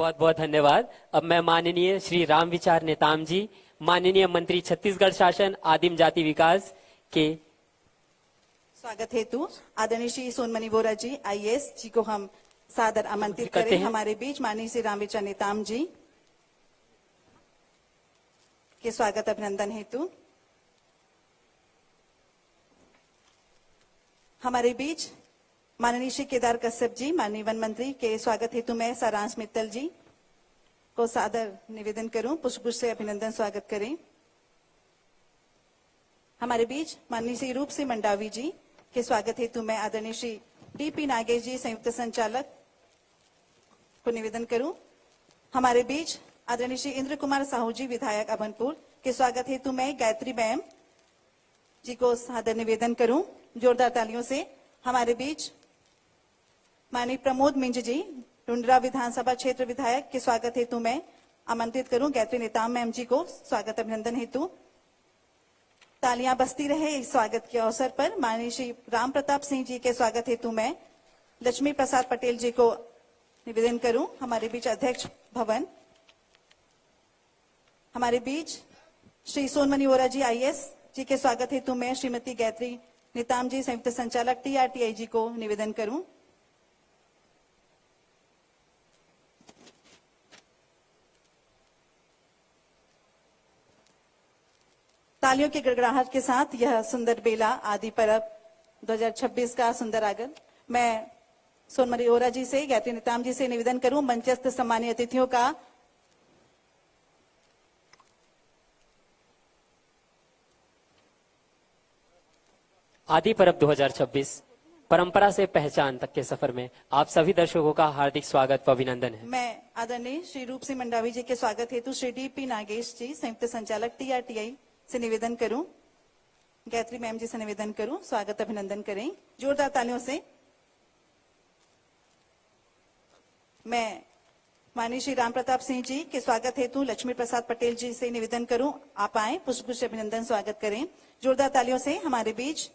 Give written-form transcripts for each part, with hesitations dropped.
बहुत बहुत धन्यवाद। अब मैं माननीय श्री राम विचार नेताम जी, माननीय मंत्री छत्तीसगढ़ शासन आदिम जाति विकास के स्वागत हेतु आदरणीय श्री सोनमणि बोरा जी आईएएस जी को हम सादर आमंत्रित करते करें। हैं। हमारे बीच माननीय श्री राम विचार नेताम जी के स्वागत अभिनंदन हेतु। हमारे बीच माननीय श्री केदार कश्यप जी माननीय वन मंत्री के स्वागत हेतु मैं सारांश मित्तल जी को सादर निवेदन करूं, पुष्पगुच्छ से अभिनंदन स्वागत करें। हमारे बीच माननीय श्री रूप सिंह मंडावी जी के स्वागत हेतु मैं आदरणीय श्री डीपी नागेश जी संयुक्त संचालक को निवेदन करूं। हमारे बीच आदरणीय श्री इंद्र कुमार साहू जी विधायक अभनपुर के स्वागत हेतु मैं गायत्री मैम जी को सादर निवेदन करूं, जोरदार तालियों से। हमारे बीच माननीय प्रमोद मिंज जी टुंडरा विधानसभा क्षेत्र विधायक के स्वागत हेतु मैं आमंत्रित करूं गायत्री नेताम मैम जी को स्वागत अभिनंदन हेतु। तालियां बजती रहे इस स्वागत के अवसर पर। माननीय श्री राम प्रताप सिंह जी के स्वागत हेतु मैं लक्ष्मी प्रसाद पटेल जी को निवेदन करूं। हमारे बीच अध्यक्ष भवन। हमारे बीच श्री सोनमणि बोरा जी आईएएस जी के स्वागत हेतु मैं श्रीमती गायत्री नेताम जी संयुक्त संचालक टीआरटीआई जी को निवेदन करूं। तालियों की गड़गड़ाहट के साथ यह सुंदर बेला आदि पर्व 2026 का सुंदर आगमन। मैं सोनमणि बोरा जी से गायत्री नेताम जी से निवेदन करूं मंचस्थ सम्मानीय अतिथियों का आदि पर्व 2026 परंपरा से पहचान तक के सफर में आप सभी दर्शकों का हार्दिक स्वागत व अभिनंदन है। मैं आदरणीय श्री रूप सिंह मंडावी जी के स्वागत हेतु श्री डीपी नागेश जी संयुक्त संचालक टीआरटीआई से निवेदन करूं, गायत्री मैम जी से निवेदन करूं, स्वागत अभिनंदन करें जोरदार तालियों से। मैं माननीय श्री राम प्रताप सिंह जी के स्वागत हेतु लक्ष्मी प्रसाद पटेल जी से निवेदन करूं, आप आए पुष्पगुच्छ से अभिनंदन स्वागत करें जोरदार तालियों से। हमारे बीच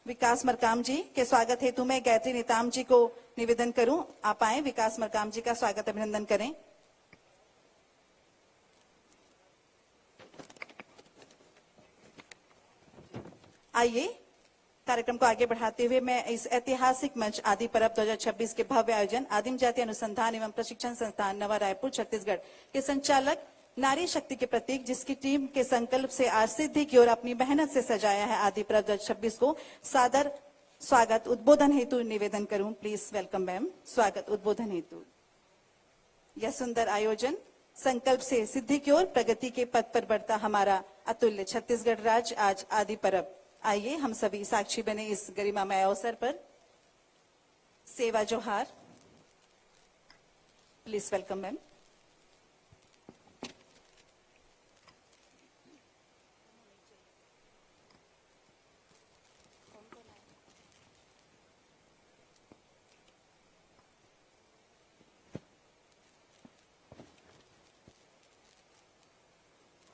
विकास मरकाम जी के स्वागत हेतु मैं गायत्री नेताम जी को निवेदन करूं, आप आए विकास मरकाम जी का स्वागत अभिनंदन करें। आइए कार्यक्रम को आगे बढ़ाते हुए मैं इस ऐतिहासिक मंच आदि पर्व 2026 के भव्य आयोजन आदिम जाति अनुसंधान एवं प्रशिक्षण संस्थान नवा रायपुर छत्तीसगढ़ के संचालक नारी शक्ति के प्रतीक जिसकी टीम के संकल्प से आज सिद्धि की ओर अपनी मेहनत से सजाया है आदि पर्व 2026 को सादर स्वागत उद्बोधन हेतु निवेदन करूं। प्लीज वेलकम मैम, स्वागत उद्बोधन हेतु। यह सुंदर आयोजन संकल्प से सिद्धि की ओर प्रगति के पथ पर बढ़ता हमारा अतुल्य छत्तीसगढ़ राज्य आज आदि पर्व। आइए हम सभी साक्षी बने इस गरिमामय अवसर पर। सेवा जोहार। Please welcome ma'am.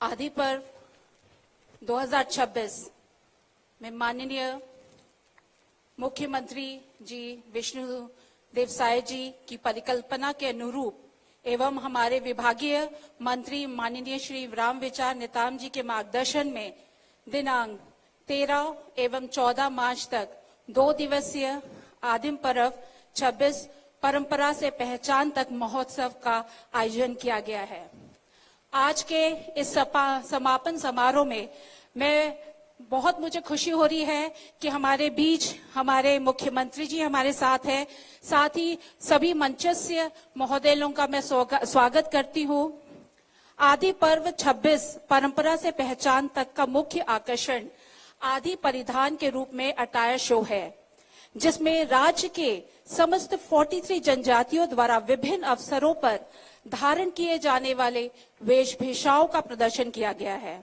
आदि पर्व 2026 में माननीय मुख्यमंत्री जी विष्णु देव साय जी की परिकल्पना के अनुरूप एवं हमारे विभागीय मंत्री माननीय श्री राम विचार नेताम जी के मार्गदर्शन में दिनांक 13 एवं 14 मार्च तक 2 दिवसीय आदिम पर्व 26 परंपरा से पहचान तक महोत्सव का आयोजन किया गया है। आज के इस समापन समारोह में बहुत मुझे खुशी हो रही है कि हमारे बीच हमारे मुख्यमंत्री जी हमारे साथ हैं, साथ ही सभी मंचस्थ महोदयों का मैं स्वागत करती हूँ। आदि पर्व 26 परंपरा से पहचान तक का मुख्य आकर्षण आदि परिधान के रूप में अटायर शो है, जिसमें राज्य के समस्त 43 जनजातियों द्वारा विभिन्न अवसरों पर धारण किए जाने वाले वेशभूषाओं का प्रदर्शन किया गया है।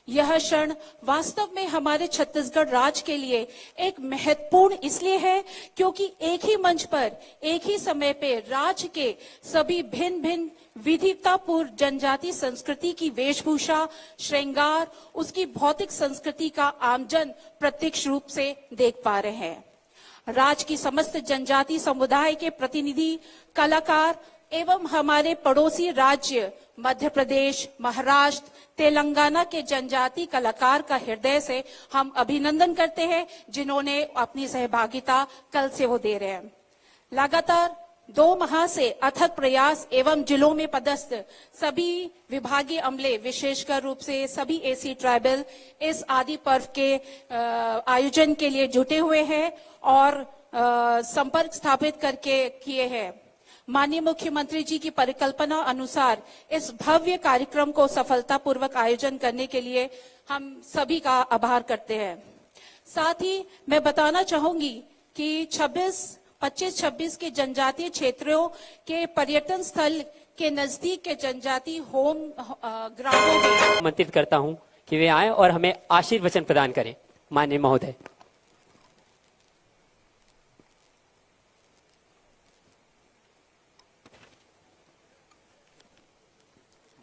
यह क्षण वास्तव में हमारे छत्तीसगढ़ राज्य के लिए एक महत्वपूर्ण इसलिए है क्योंकि एक ही मंच पर एक ही समय पे राज्य के सभी भिन्न भिन्न विविधतापूर्ण जनजाति संस्कृति की वेशभूषा, श्रृंगार, उसकी भौतिक संस्कृति का आमजन प्रत्यक्ष रूप से देख पा रहे हैं। राज्य की समस्त जनजाति समुदाय के प्रतिनिधि, कलाकार, एवं हमारे पड़ोसी राज्य मध्य प्रदेश, महाराष्ट्र, तेलंगाना के जनजाति कलाकार का हृदय से हम अभिनंदन करते हैं, जिन्होंने अपनी सहभागिता कल से वो दे रहे हैं। लगातार 2 माह से अथक प्रयास एवं जिलों में पदस्थ सभी विभागीय अमले, विशेषकर रूप से सभी एसी ट्राइबल इस आदि पर्व के आयोजन के लिए जुटे हुए हैं और संपर्क स्थापित करके किए हैं। माननीय मुख्यमंत्री जी की परिकल्पना अनुसार इस भव्य कार्यक्रम को सफलतापूर्वक आयोजन करने के लिए हम सभी का आभार करते हैं। साथ ही मैं बताना चाहूंगी कि 25-26 के जनजातीय क्षेत्रों के पर्यटन स्थल के नजदीक के जनजाति होम ग्रामों में आमंत्रित करता हूं कि वे आए और हमें आशीर्वचन प्रदान करें। माननीय महोदय।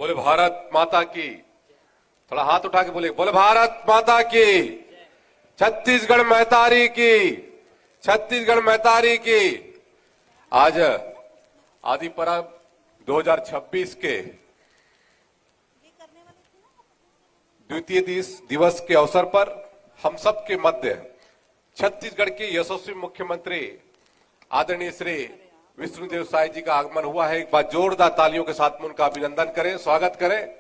बोले भारत माता की। थोड़ा हाथ उठा के बोले, बोले भारत माता की। छत्तीसगढ़ महतारी की, छत्तीसगढ़ महतारी की। आज आदि पर्व 2026 के द्वितीय दिवस के अवसर पर हम सब के मध्य छत्तीसगढ़ के यशस्वी मुख्यमंत्री आदरणीय श्री विष्णुदेव साय जी का आगमन हुआ है। एक बार जोरदार तालियों के साथ में उनका अभिनंदन करें, स्वागत करें।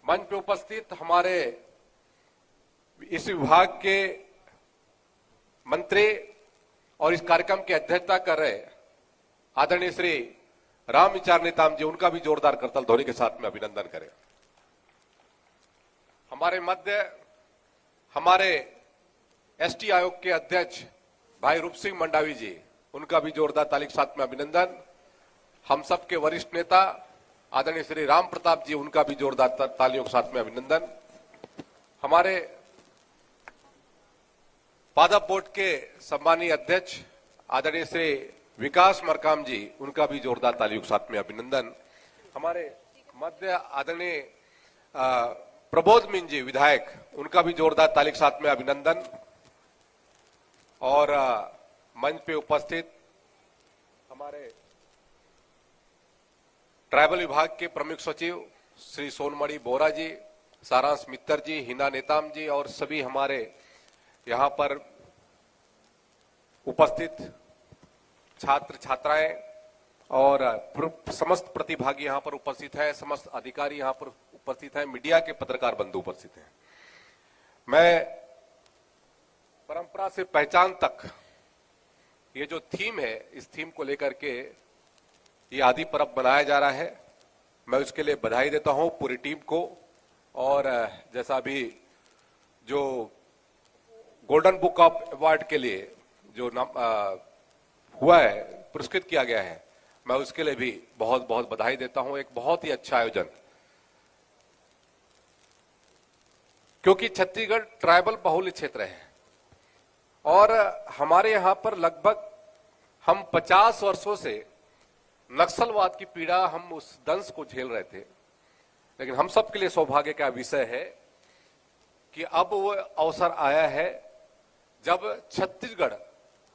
मंच पे उपस्थित हमारे इस विभाग के मंत्री और इस कार्यक्रम की अध्यक्षता कर रहे आदरणीय श्री राम विचार नेताम जी, उनका भी जोरदार करतल ध्वनि के साथ में अभिनंदन करें। हमारे मध्य हमारे एसटी आयोग के अध्यक्ष भाई रूप सिंह मंडावी जी, उनका भी जोरदार ताली के साथ में अभिनंदन। हम सब के वरिष्ठ नेता आदरणीय श्री राम प्रताप जी, उनका भी जोरदार तालियों के साथ में अभिनंदन। हमारे पादप बोर्ड के सम्मानीय अध्यक्ष आदरणीय श्री विकास मरकाम जी, उनका भी जोरदार तालियों के साथ में अभिनंदन। हमारे मध्य आदरणीय प्रबोध मीन जी विधायक, उनका भी जोरदार ताली के साथ में अभिनंदन। और मंच पे उपस्थित हमारे ट्राइबल विभाग के प्रमुख सचिव श्री सोनमणि बोरा जी, सारांश मित्तर जी, हिना नेताम जी और सभी हमारे यहां पर उपस्थित छात्र छात्राएं और समस्त प्रतिभागी यहां पर उपस्थित हैं, समस्त अधिकारी यहां पर उपस्थित हैं, मीडिया के पत्रकार बंधु उपस्थित हैं। मैं परंपरा से पहचान तक ये जो थीम है, इस थीम को लेकर के ये आदि पर्व बनाया जा रहा है। मैं उसके लिए बधाई देता हूं पूरी टीम को। और जैसा अभी जो गोल्डन बुक ऑफ अवार्ड के लिए जो हुआ है, पुरस्कृत किया गया है, मैं उसके लिए भी बहुत बहुत बधाई देता हूं। एक बहुत ही अच्छा आयोजन, क्योंकि छत्तीसगढ़ ट्राइबल बहुल्य क्षेत्र है और हमारे यहां पर लगभग हम 50 वर्षों से नक्सलवाद की पीड़ा, हम उस दंश को झेल रहे थे। लेकिन हम सब के लिए सौभाग्य का विषय है कि अब वो अवसर आया है जब छत्तीसगढ़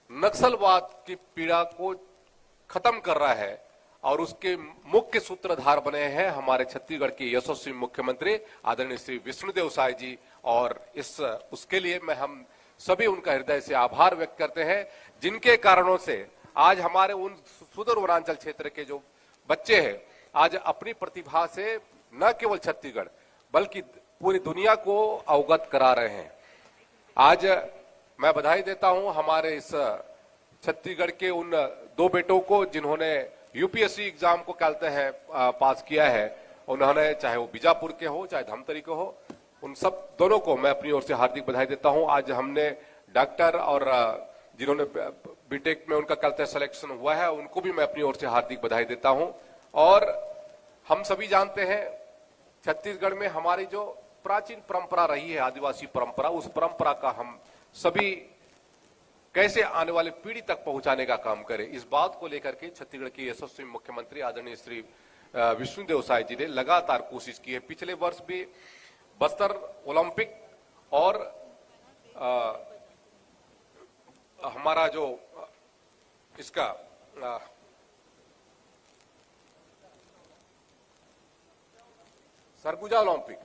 नक्सलवाद की पीड़ा को खत्म कर रहा है और उसके मुख्य सूत्रधार बने हैं हमारे छत्तीसगढ़ के यशस्वी मुख्यमंत्री आदरणीय श्री विष्णुदेव साय जी। और उसके लिए मैं हम सभी उनका हृदय से आभार व्यक्त करते हैं, जिनके कारणों से आज हमारे उन सुदूर वनांचल क्षेत्र के जो बच्चे हैं आज अपनी प्रतिभा से न केवल छत्तीसगढ़ बल्कि पूरी दुनिया को अवगत करा रहे हैं। आज मैं बधाई देता हूं हमारे इस छत्तीसगढ़ के उन 2 बेटों को जिन्होंने यूपीएससी एग्जाम को कहते हैं पास किया है। उन्होंने, चाहे वो बीजापुर के हो चाहे धमतरी के हो, उन सब दोनों को मैं अपनी ओर से हार्दिक बधाई देता हूं। आज हमने डॉक्टर और जिन्होंने बीटेक में उनका कहते हैं सिलेक्शन हुआ है, उनको भी मैं अपनी ओर से हार्दिक बधाई देता हूं। और हम सभी जानते हैं छत्तीसगढ़ में हमारी जो प्राचीन परंपरा रही है, आदिवासी परंपरा, उस परंपरा का हम सभी कैसे आने वाले पीढ़ी तक पहुंचाने का काम करें, इस बात को लेकर के छत्तीसगढ़ के यशस्वी मुख्यमंत्री आदरणीय श्री विष्णुदेव साय जी ने लगातार कोशिश की है। पिछले वर्ष भी बस्तर ओलंपिक और हमारा जो इसका सरगुजा ओलंपिक,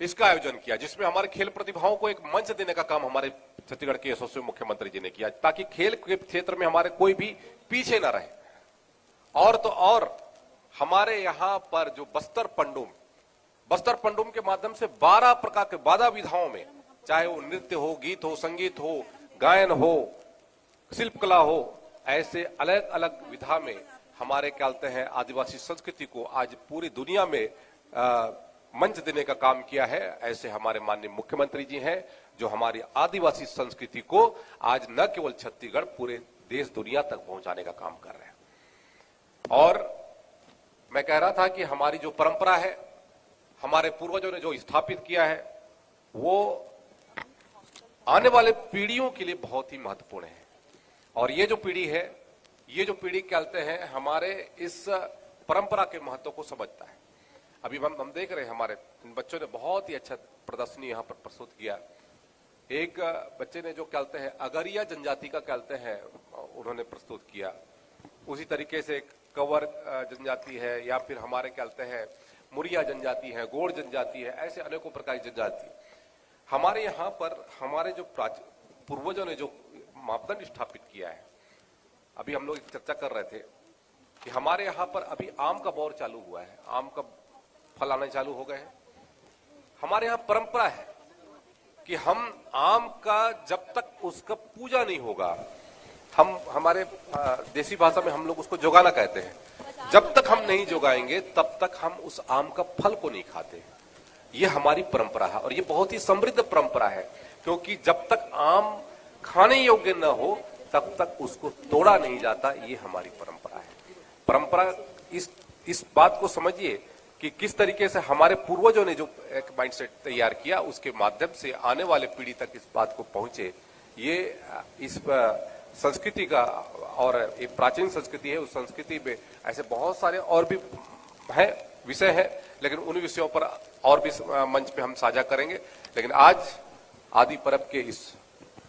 इसका आयोजन किया, जिसमें हमारे खेल प्रतिभाओं को एक मंच देने का काम हमारे छत्तीसगढ़ के यशस्वी मुख्यमंत्री जी ने किया, ताकि खेल के क्षेत्र में हमारे कोई भी पीछे न रहे। और तो और हमारे यहां पर जो बस्तर पंडुम के माध्यम से 12 प्रकार के 12 विधाओं में, चाहे वो नृत्य हो, गीत हो, संगीत हो, गायन हो, शिल्पकला हो, ऐसे अलग अलग विधा में हमारे क्या कहते हैं आदिवासी संस्कृति को आज पूरी दुनिया में मंच देने का काम किया है। ऐसे हमारे माननीय मुख्यमंत्री जी हैं जो हमारी आदिवासी संस्कृति को आज न केवल छत्तीसगढ़, पूरे देश दुनिया तक पहुंचाने का काम कर रहे हैं। और मैं कह रहा था कि हमारी जो परंपरा है, हमारे पूर्वजों ने जो स्थापित किया है, वो आने वाले पीढ़ियों के लिए बहुत ही महत्वपूर्ण है। और ये जो पीढ़ी कहते हैं हमारे इस परंपरा के महत्व को समझता है। अभी हम देख रहे हैं हमारे इन बच्चों ने बहुत ही अच्छा प्रदर्शनी यहाँ पर प्रस्तुत किया। एक बच्चे ने जो कहते हैं अगरिया जनजाति का कहते हैं उन्होंने प्रस्तुत किया। उसी तरीके से कंवर जनजाति है, या फिर हमारे कहते हैं मुरिया जनजाति है, गोड़ जनजाति है, ऐसे अनेकों प्रकार की जनजाति हमारे यहाँ पर हमारे जो पूर्वजों ने जो मापदंड स्थापित किया है। अभी हम लोग एक चर्चा कर रहे थे कि हमारे यहाँ पर अभी आम का दौर चालू हुआ है, आम का फल आने चालू हो गए हैं। हमारे यहाँ परंपरा है कि हम आम का जब तक उसका पूजा नहीं होगा, हम हमारे देसी भाषा में हम लोग उसको जोगाना कहते हैं, जब तक हम नहीं जोगाएंगे तब तक हम उस आम का फल को नहीं खाते। ये हमारी परंपरा है और ये बहुत ही समृद्ध परंपरा है, क्योंकि जब तक आम खाने योग्य न हो तब तक उसको तोड़ा नहीं जाता। ये हमारी परंपरा है। परंपरा इस बात को समझिए कि किस तरीके से हमारे पूर्वजों ने जो एक माइंडसेट तैयार किया, उसके माध्यम से आने वाले पीढ़ी तक इस बात को पहुंचे। ये इस संस्कृति का, और एक प्राचीन संस्कृति है, उस संस्कृति में ऐसे बहुत सारे और भी है विषय है, लेकिन उन विषयों पर और भी मंच पे हम साझा करेंगे। लेकिन आज आदि पर्व के इस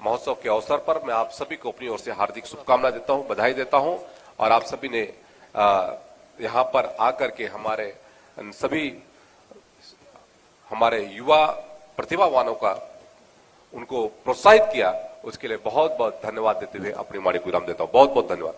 महोत्सव के अवसर पर मैं आप सभी को अपनी ओर से हार्दिक शुभकामना देता हूं, बधाई देता हूं। और आप सभी ने यहाँ पर आकर के हमारे सभी हमारे युवा प्रतिभावानों का उनको प्रोत्साहित किया, उसके लिए बहुत बहुत धन्यवाद देते हुए अपनी वाणी को विराम देता हूं। बहुत बहुत धन्यवाद।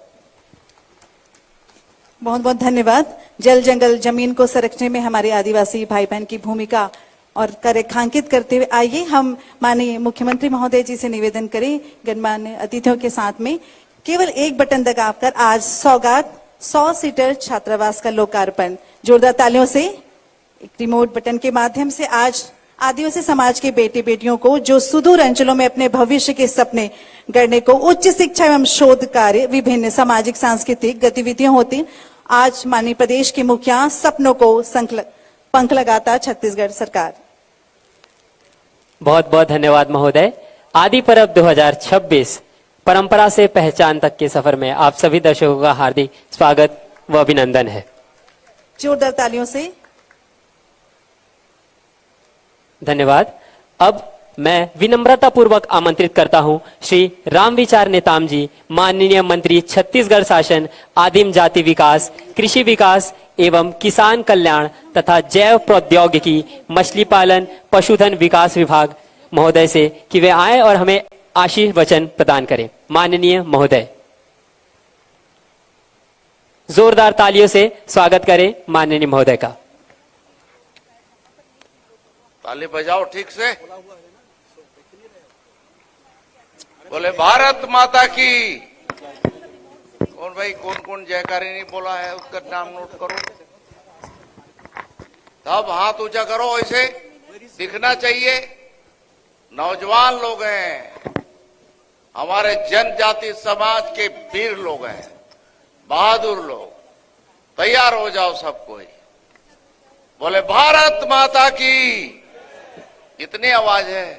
बहुत बहुत धन्यवाद। जल जंगल जमीन को संरक्षण में हमारे आदिवासी भाई बहन की भूमिका और का रेखांकित करते हुए आइए हम माननीय मुख्यमंत्री महोदय जी से निवेदन करें, गणमान्य अतिथियों के साथ में केवल एक बटन दबाकर आज सौगात 100 सीटर छात्रावास का लोकार्पण। जोरदार तालियों से एक रिमोट बटन के माध्यम से आज आदिवासी समाज के बेटे बेटियों को जो सुदूर अंचलों में अपने भविष्य के सपने गढ़ने को उच्च शिक्षा एवं शोध कार्य, विभिन्न सामाजिक सांस्कृतिक गतिविधियां होती, आज माननीय प्रदेश के मुखिया सपनों को पंख लगाता छत्तीसगढ़ सरकार। बहुत बहुत धन्यवाद महोदय। आदि पर्व 2026 परंपरा से पहचान तक के सफर में आप सभी दर्शकों का हार्दिक स्वागत व अभिनंदन है। जोरदार तालियों से धन्यवाद। अब मैं विनम्रता पूर्वक आमंत्रित करता हूं श्री रामविचार नेताम जी, माननीय मंत्री छत्तीसगढ़ शासन, आदिम जाति विकास, कृषि विकास एवं किसान कल्याण तथा जैव प्रौद्योगिकी, मछली पालन, पशुधन विकास विभाग महोदय से कि वे आए और हमें आशीष वचन प्रदान करें। माननीय महोदय, जोरदार तालियों से स्वागत करें माननीय महोदय का। ताली बजाओ ठीक से। बोले भारत माता की। कौन भाई कौन जयकारी नहीं बोला है उसका नाम नोट करो, तब हाथ ऊंचा करो, ऐसे दिखना चाहिए। नौजवान लोग हैं, हमारे जनजाति समाज के वीर लोग हैं, बहादुर लोग। तैयार हो जाओ सब कोई। बोले भारत माता की। कितनी आवाज है?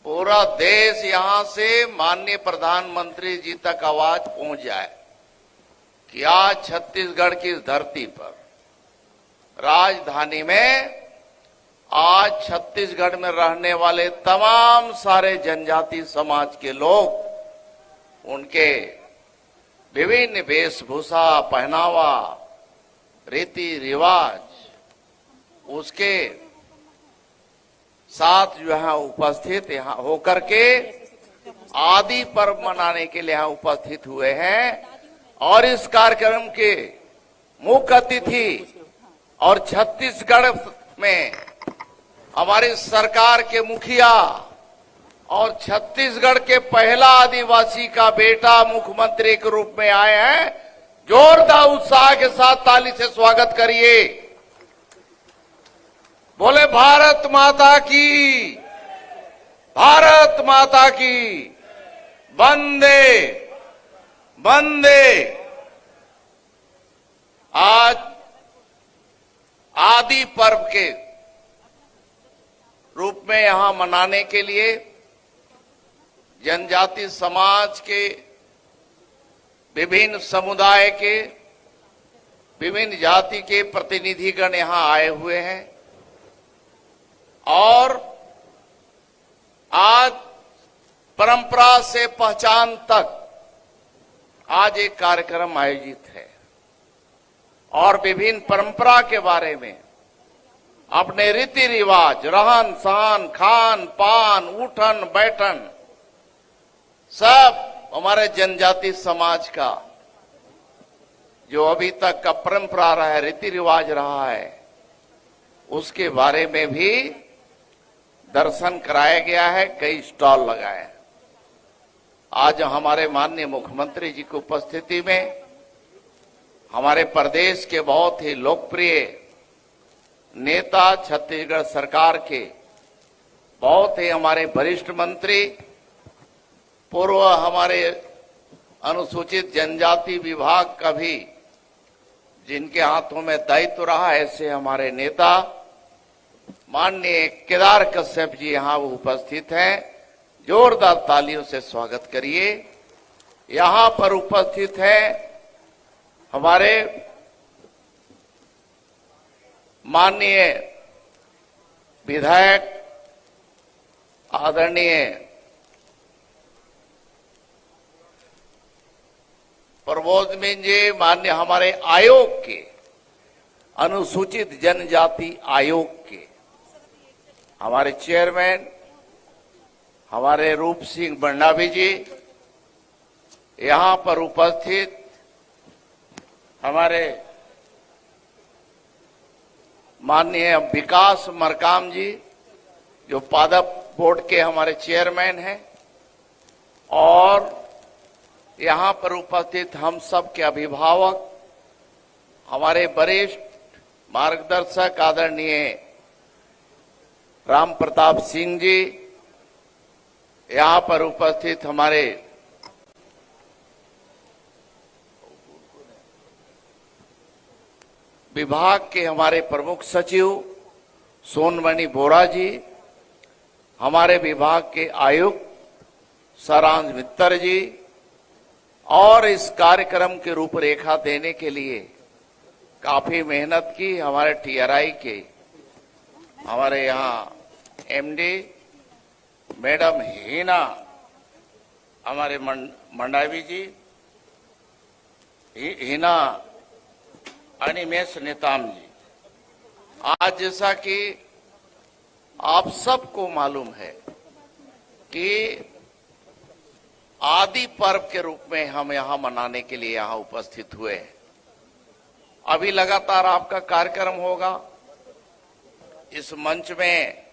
पूरा देश यहां से माननीय प्रधानमंत्री जी तक आवाज पहुंच जाए कि आज छत्तीसगढ़ की इस धरती पर, राजधानी में, आज छत्तीसगढ़ में रहने वाले तमाम सारे जनजाति समाज के लोग, उनके विभिन्न वेशभूषा, पहनावा, रीति रिवाज, उसके साथ जो है उपस्थित यहाँ होकर के आदि पर्व मनाने के लिए यहाँ उपस्थित हुए हैं। और इस कार्यक्रम के मुख्य अतिथि और छत्तीसगढ़ में हमारी सरकार के मुखिया और छत्तीसगढ़ के पहला आदिवासी का बेटा मुख्यमंत्री के रूप में आए हैं। जोरदार उत्साह के साथ ताली से स्वागत करिए। बोले भारत माता की, भारत माता की, वंदे वंदे। आज आदि पर्व के रूप में यहां मनाने के लिए जनजाति समाज के विभिन्न समुदाय के विभिन्न जाति के प्रतिनिधिगण यहां आए हुए हैं। और आज परंपरा से पहचान तक आज एक कार्यक्रम आयोजित है और विभिन्न परंपरा के बारे में अपने रीति रिवाज, रहन सहन, खान पान, उठन बैठन, सब हमारे जनजाति समाज का जो अभी तक का परंपरा रहा है, रीति रिवाज रहा है, उसके बारे में भी दर्शन कराया गया है। कई स्टॉल लगाए हैं। आज हमारे माननीय मुख्यमंत्री जी की उपस्थिति में हमारे प्रदेश के बहुत ही लोकप्रिय नेता, छत्तीसगढ़ सरकार के बहुत ही हमारे वरिष्ठ मंत्री, पूर्व हमारे अनुसूचित जनजाति विभाग का भी जिनके हाथों में दायित्व रहा, ऐसे हमारे नेता माननीय केदार कश्यप जी यहां उपस्थित हैं। जोरदार तालियों से स्वागत करिए। यहां पर उपस्थित हैं हमारे माननीय विधायक आदरणीय प्रबोध मीन जी, माननीय हमारे आयोग के अनुसूचित जनजाति आयोग के हमारे चेयरमैन हमारे रूप सिंह भंडावी जी, यहां पर उपस्थित हमारे माननीय विकास मरकाम जी जो पादप बोर्ड के हमारे चेयरमैन हैं, और यहां पर उपस्थित हम सब के अभिभावक, हमारे वरिष्ठ मार्गदर्शक आदरणीय राम प्रताप सिंह जी, यहां पर उपस्थित हमारे विभाग के हमारे प्रमुख सचिव सोनमणि बोरा जी, हमारे विभाग के आयुक्त सारांश मित्तर जी, और इस कार्यक्रम की रूपरेखा देने के लिए काफी मेहनत की हमारे टीआरआई के हमारे यहाँ एमडी मैडम हीना, हमारे मंडावी जी, हीना अनिमेश नेताम जी। आज जैसा कि आप सबको मालूम है कि आदि पर्व के रूप में हम यहां मनाने के लिए यहां उपस्थित हुए हैं। अभी लगातार आपका कार्यक्रम होगा। इस मंच में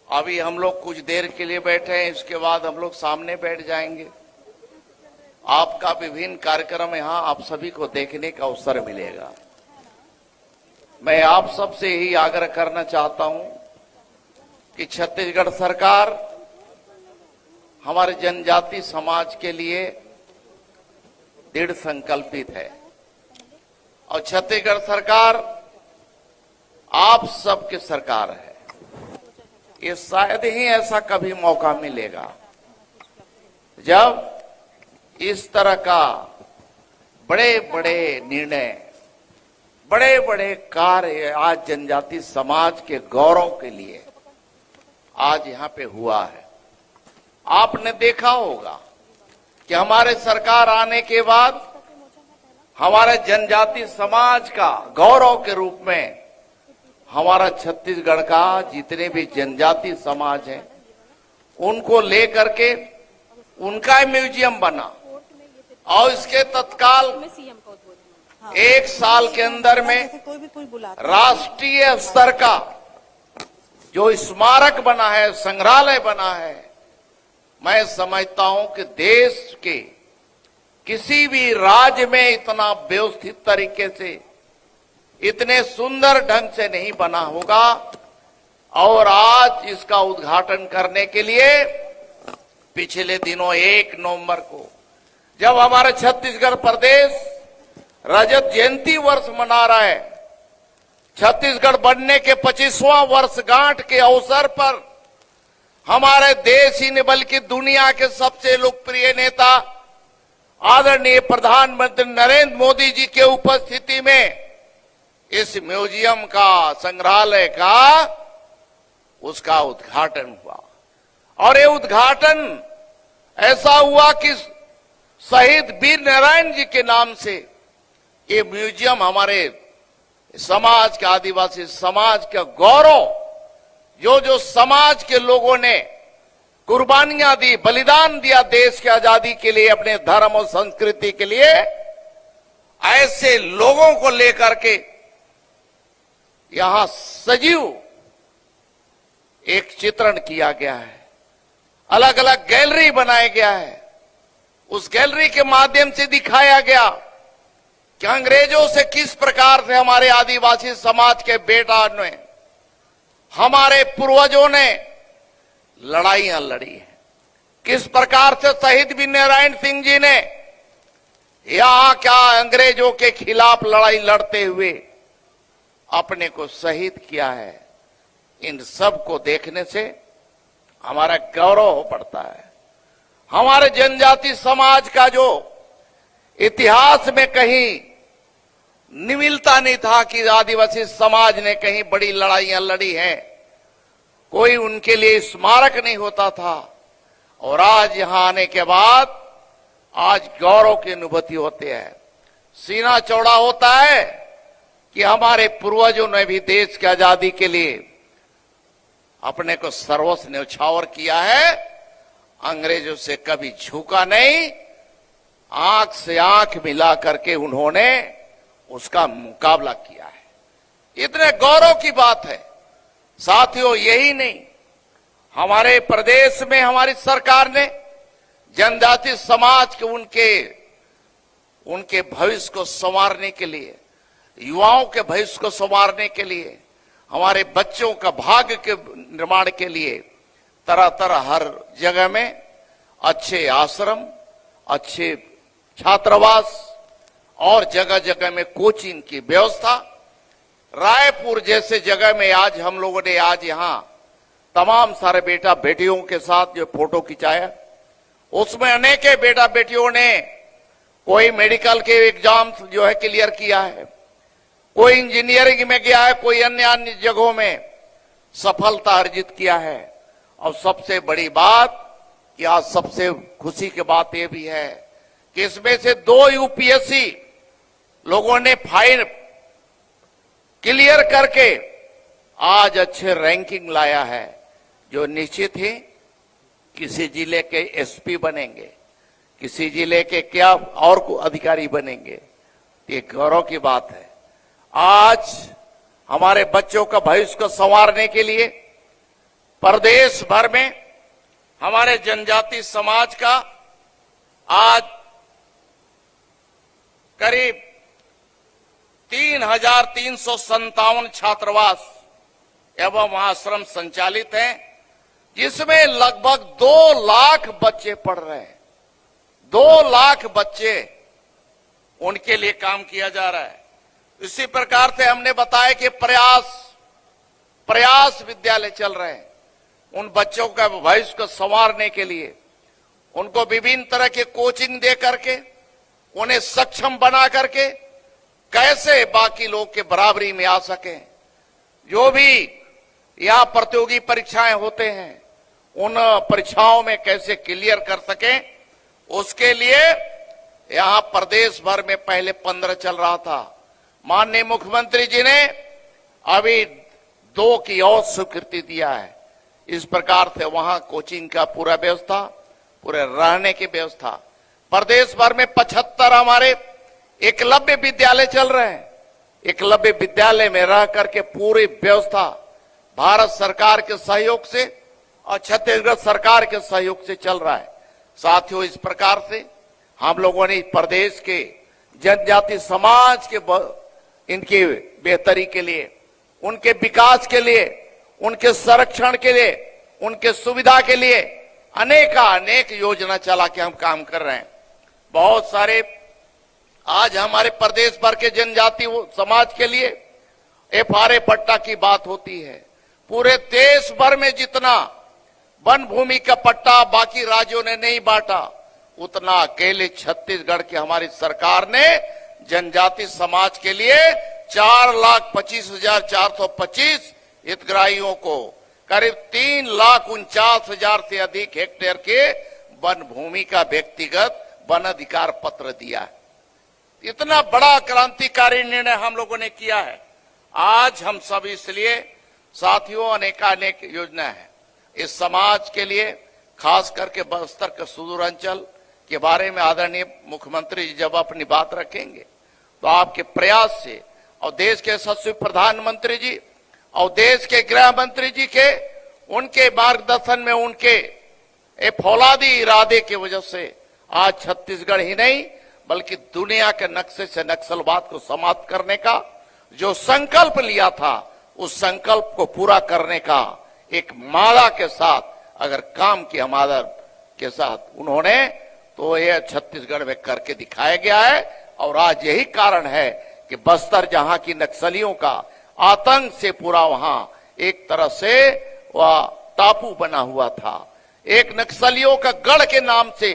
अभी हम लोग कुछ देर के लिए बैठे हैं, इसके बाद हम लोग सामने बैठ जाएंगे। आपका विभिन्न कार्यक्रम यहां आप सभी को देखने का अवसर मिलेगा। मैं आप सबसे यही आग्रह करना चाहता हूं कि छत्तीसगढ़ सरकार हमारे जनजाति समाज के लिए दृढ़ संकल्पित है, और छत्तीसगढ़ सरकार आप सबके सरकार है। ये शायद ही ऐसा कभी मौका मिलेगा जब इस तरह का बड़े बड़े निर्णय, बड़े बड़े कार्य आज जनजाति समाज के गौरव के लिए आज यहां पे हुआ है। आपने देखा होगा कि हमारे सरकार आने के बाद हमारे जनजाति समाज का गौरव के रूप में हमारा छत्तीसगढ़ का जितने भी जनजाति समाज है उनको लेकर के उनका म्यूजियम बना और इसके तत्काल 1 साल के अंदर में जैसे कोई बुलाता राष्ट्रीय स्तर का जो स्मारक बना है, संग्रहालय बना है, मैं समझता हूं कि देश के किसी भी राज्य में इतना व्यवस्थित तरीके से, इतने सुंदर ढंग से नहीं बना होगा। और आज इसका उद्घाटन करने के लिए पिछले दिनों 1 नवंबर को जब हमारे छत्तीसगढ़ प्रदेश रजत जयंती वर्ष मना रहा है, छत्तीसगढ़ बनने के 25वां वर्षगांठ के अवसर पर हमारे देश ही नहीं बल्कि दुनिया के सबसे लोकप्रिय नेता आदरणीय प्रधानमंत्री नरेंद्र मोदी जी के उपस्थिति में इस म्यूजियम का, संग्रहालय का उसका उद्घाटन हुआ। और ये उद्घाटन ऐसा हुआ कि शहीद वीर नारायण जी के नाम से ये म्यूजियम हमारे समाज का, आदिवासी समाज का गौरव, जो समाज के लोगों ने कुर्बानियां दी, बलिदान दिया देश की आजादी के लिए, अपने धर्म और संस्कृति के लिए, ऐसे लोगों को लेकर के यहां सजीव एक चित्रण किया गया है, अलग अलग गैलरी बनाया गया है। उस गैलरी के माध्यम से दिखाया गया कि अंग्रेजों से किस प्रकार से हमारे आदिवासी समाज के बेटा ने, हमारे पूर्वजों ने लड़ाइयां लड़ी है, किस प्रकार से शहीद वीर नारायण सिंह जी ने यहां क्या अंग्रेजों के खिलाफ लड़ाई लड़ते हुए अपने को शहीद किया है। इन सब को देखने से हमारा गौरव हो पड़ता है। हमारे जनजाति समाज का जो इतिहास में कहीं निमिलता नहीं था कि आदिवासी समाज ने कहीं बड़ी लड़ाइयां लड़ी हैं, कोई उनके लिए स्मारक नहीं होता था। और आज यहां आने के बाद आज गौरव की अनुभूति होती है, सीना चौड़ा होता है कि हमारे पूर्वजों ने भी देश की आजादी के लिए अपने को सर्वस्व न्यौछावर किया है, अंग्रेजों से कभी झुका नहीं, आंख से आंख मिला करके उन्होंने उसका मुकाबला किया है। इतने गौरव की बात है। साथियों, यही नहीं, हमारे प्रदेश में हमारी सरकार ने जनजाति समाज के उनके भविष्य को संवारने के लिए, युवाओं के भविष्य को संवारने के लिए, हमारे बच्चों का भाग्य के निर्माण के लिए तरह तरह हर जगह में अच्छे आश्रम, अच्छे छात्रावास और जगह जगह में कोचिंग की व्यवस्था। रायपुर जैसे जगह में आज हम लोगों ने आज यहां तमाम सारे बेटा बेटियों के साथ जो फोटो खिंचाया, उसमें अनेक बेटा बेटियों ने कोई मेडिकल के एग्जाम जो है क्लियर किया है, कोई इंजीनियरिंग में गया है, कोई अन्य जगहों में सफलता अर्जित किया है। और सबसे बड़ी बात कि आज सबसे खुशी की बात यह भी है कि इसमें से 2 यूपीएससी लोगों ने फाइल क्लियर करके आज अच्छे रैंकिंग लाया है, जो निश्चित ही किसी जिले के एसपी बनेंगे, किसी जिले के क्या और को अधिकारी बनेंगे। ये गौरव की बात है। आज हमारे बच्चों का भविष्य को संवारने के लिए प्रदेश भर में हमारे जनजाति समाज का आज करीब 3,357 छात्रावास एवं आश्रम संचालित हैं, जिसमें लगभग 2 लाख बच्चे पढ़ रहे हैं। 2 लाख बच्चे, उनके लिए काम किया जा रहा है। इसी प्रकार से हमने बताया कि प्रयास विद्यालय चल रहे हैं। उन बच्चों का भविष्य को संवारने के लिए उनको विभिन्न तरह के कोचिंग दे करके, उन्हें सक्षम बना करके कैसे बाकी लोग के बराबरी में आ सके। जो भी यहाँ प्रतियोगी परीक्षाएं होते हैं, उन परीक्षाओं में कैसे क्लियर कर सके, उसके लिए यहाँ प्रदेश भर में पहले 15 चल रहा था। माननीय मुख्यमंत्री जी ने अभी 2 की और स्वीकृति दिया है। इस प्रकार से वहां कोचिंग का पूरा व्यवस्था, पूरे रहने की व्यवस्था, प्रदेश भर में 75 हमारे एकलव्य विद्यालय चल रहे हैं। एकलव्य विद्यालय में रह करके पूरी व्यवस्था भारत सरकार के सहयोग से और छत्तीसगढ़ सरकार के सहयोग से चल रहा है। साथियों, इस प्रकार से हम लोगों ने प्रदेश के जनजाति समाज के इनकी बेहतरी के लिए, उनके विकास के लिए, उनके संरक्षण के लिए, उनके सुविधा के लिए अनेक योजना चला के हम काम कर रहे हैं। बहुत सारे आज हमारे प्रदेश भर के जनजाति समाज के लिए FRA पट्टा की बात होती है। पूरे देश भर में जितना वन भूमि का पट्टा बाकी राज्यों ने नहीं बांटा, उतना अकेले छत्तीसगढ़ की हमारी सरकार ने जनजाति समाज के लिए 4,25,425 हितग्राहियों को करीब 3,49,000 से अधिक हेक्टेयर के वन भूमि का व्यक्तिगत वन अधिकार पत्र दिया है। इतना बड़ा क्रांतिकारी निर्णय हम लोगों ने किया है। आज हम सब इसलिए साथियों अनेक योजना है इस समाज के लिए, खास करके बस्तर के सुदूर अंचल के बारे में आदरणीय मुख्यमंत्री जी जब अपनी बात रखेंगे तो आपके प्रयास से और देश के यशस्वी प्रधानमंत्री जी और देश के गृह मंत्री जी के उनके मार्गदर्शन में, उनके फौलादी इरादे की वजह से आज छत्तीसगढ़ ही नहीं बल्कि दुनिया के नक्शे से नक्सलवाद को समाप्त करने का जो संकल्प लिया था, उस संकल्प को पूरा करने का एक मादा के साथ अगर काम किया हमारा के साथ उन्होंने, तो यह छत्तीसगढ़ में करके दिखाया गया है। और आज यही कारण है कि बस्तर जहां की नक्सलियों का आतंक से पूरा वहां एक तरह से वह टापू बना हुआ था, एक नक्सलियों का गढ़ के नाम से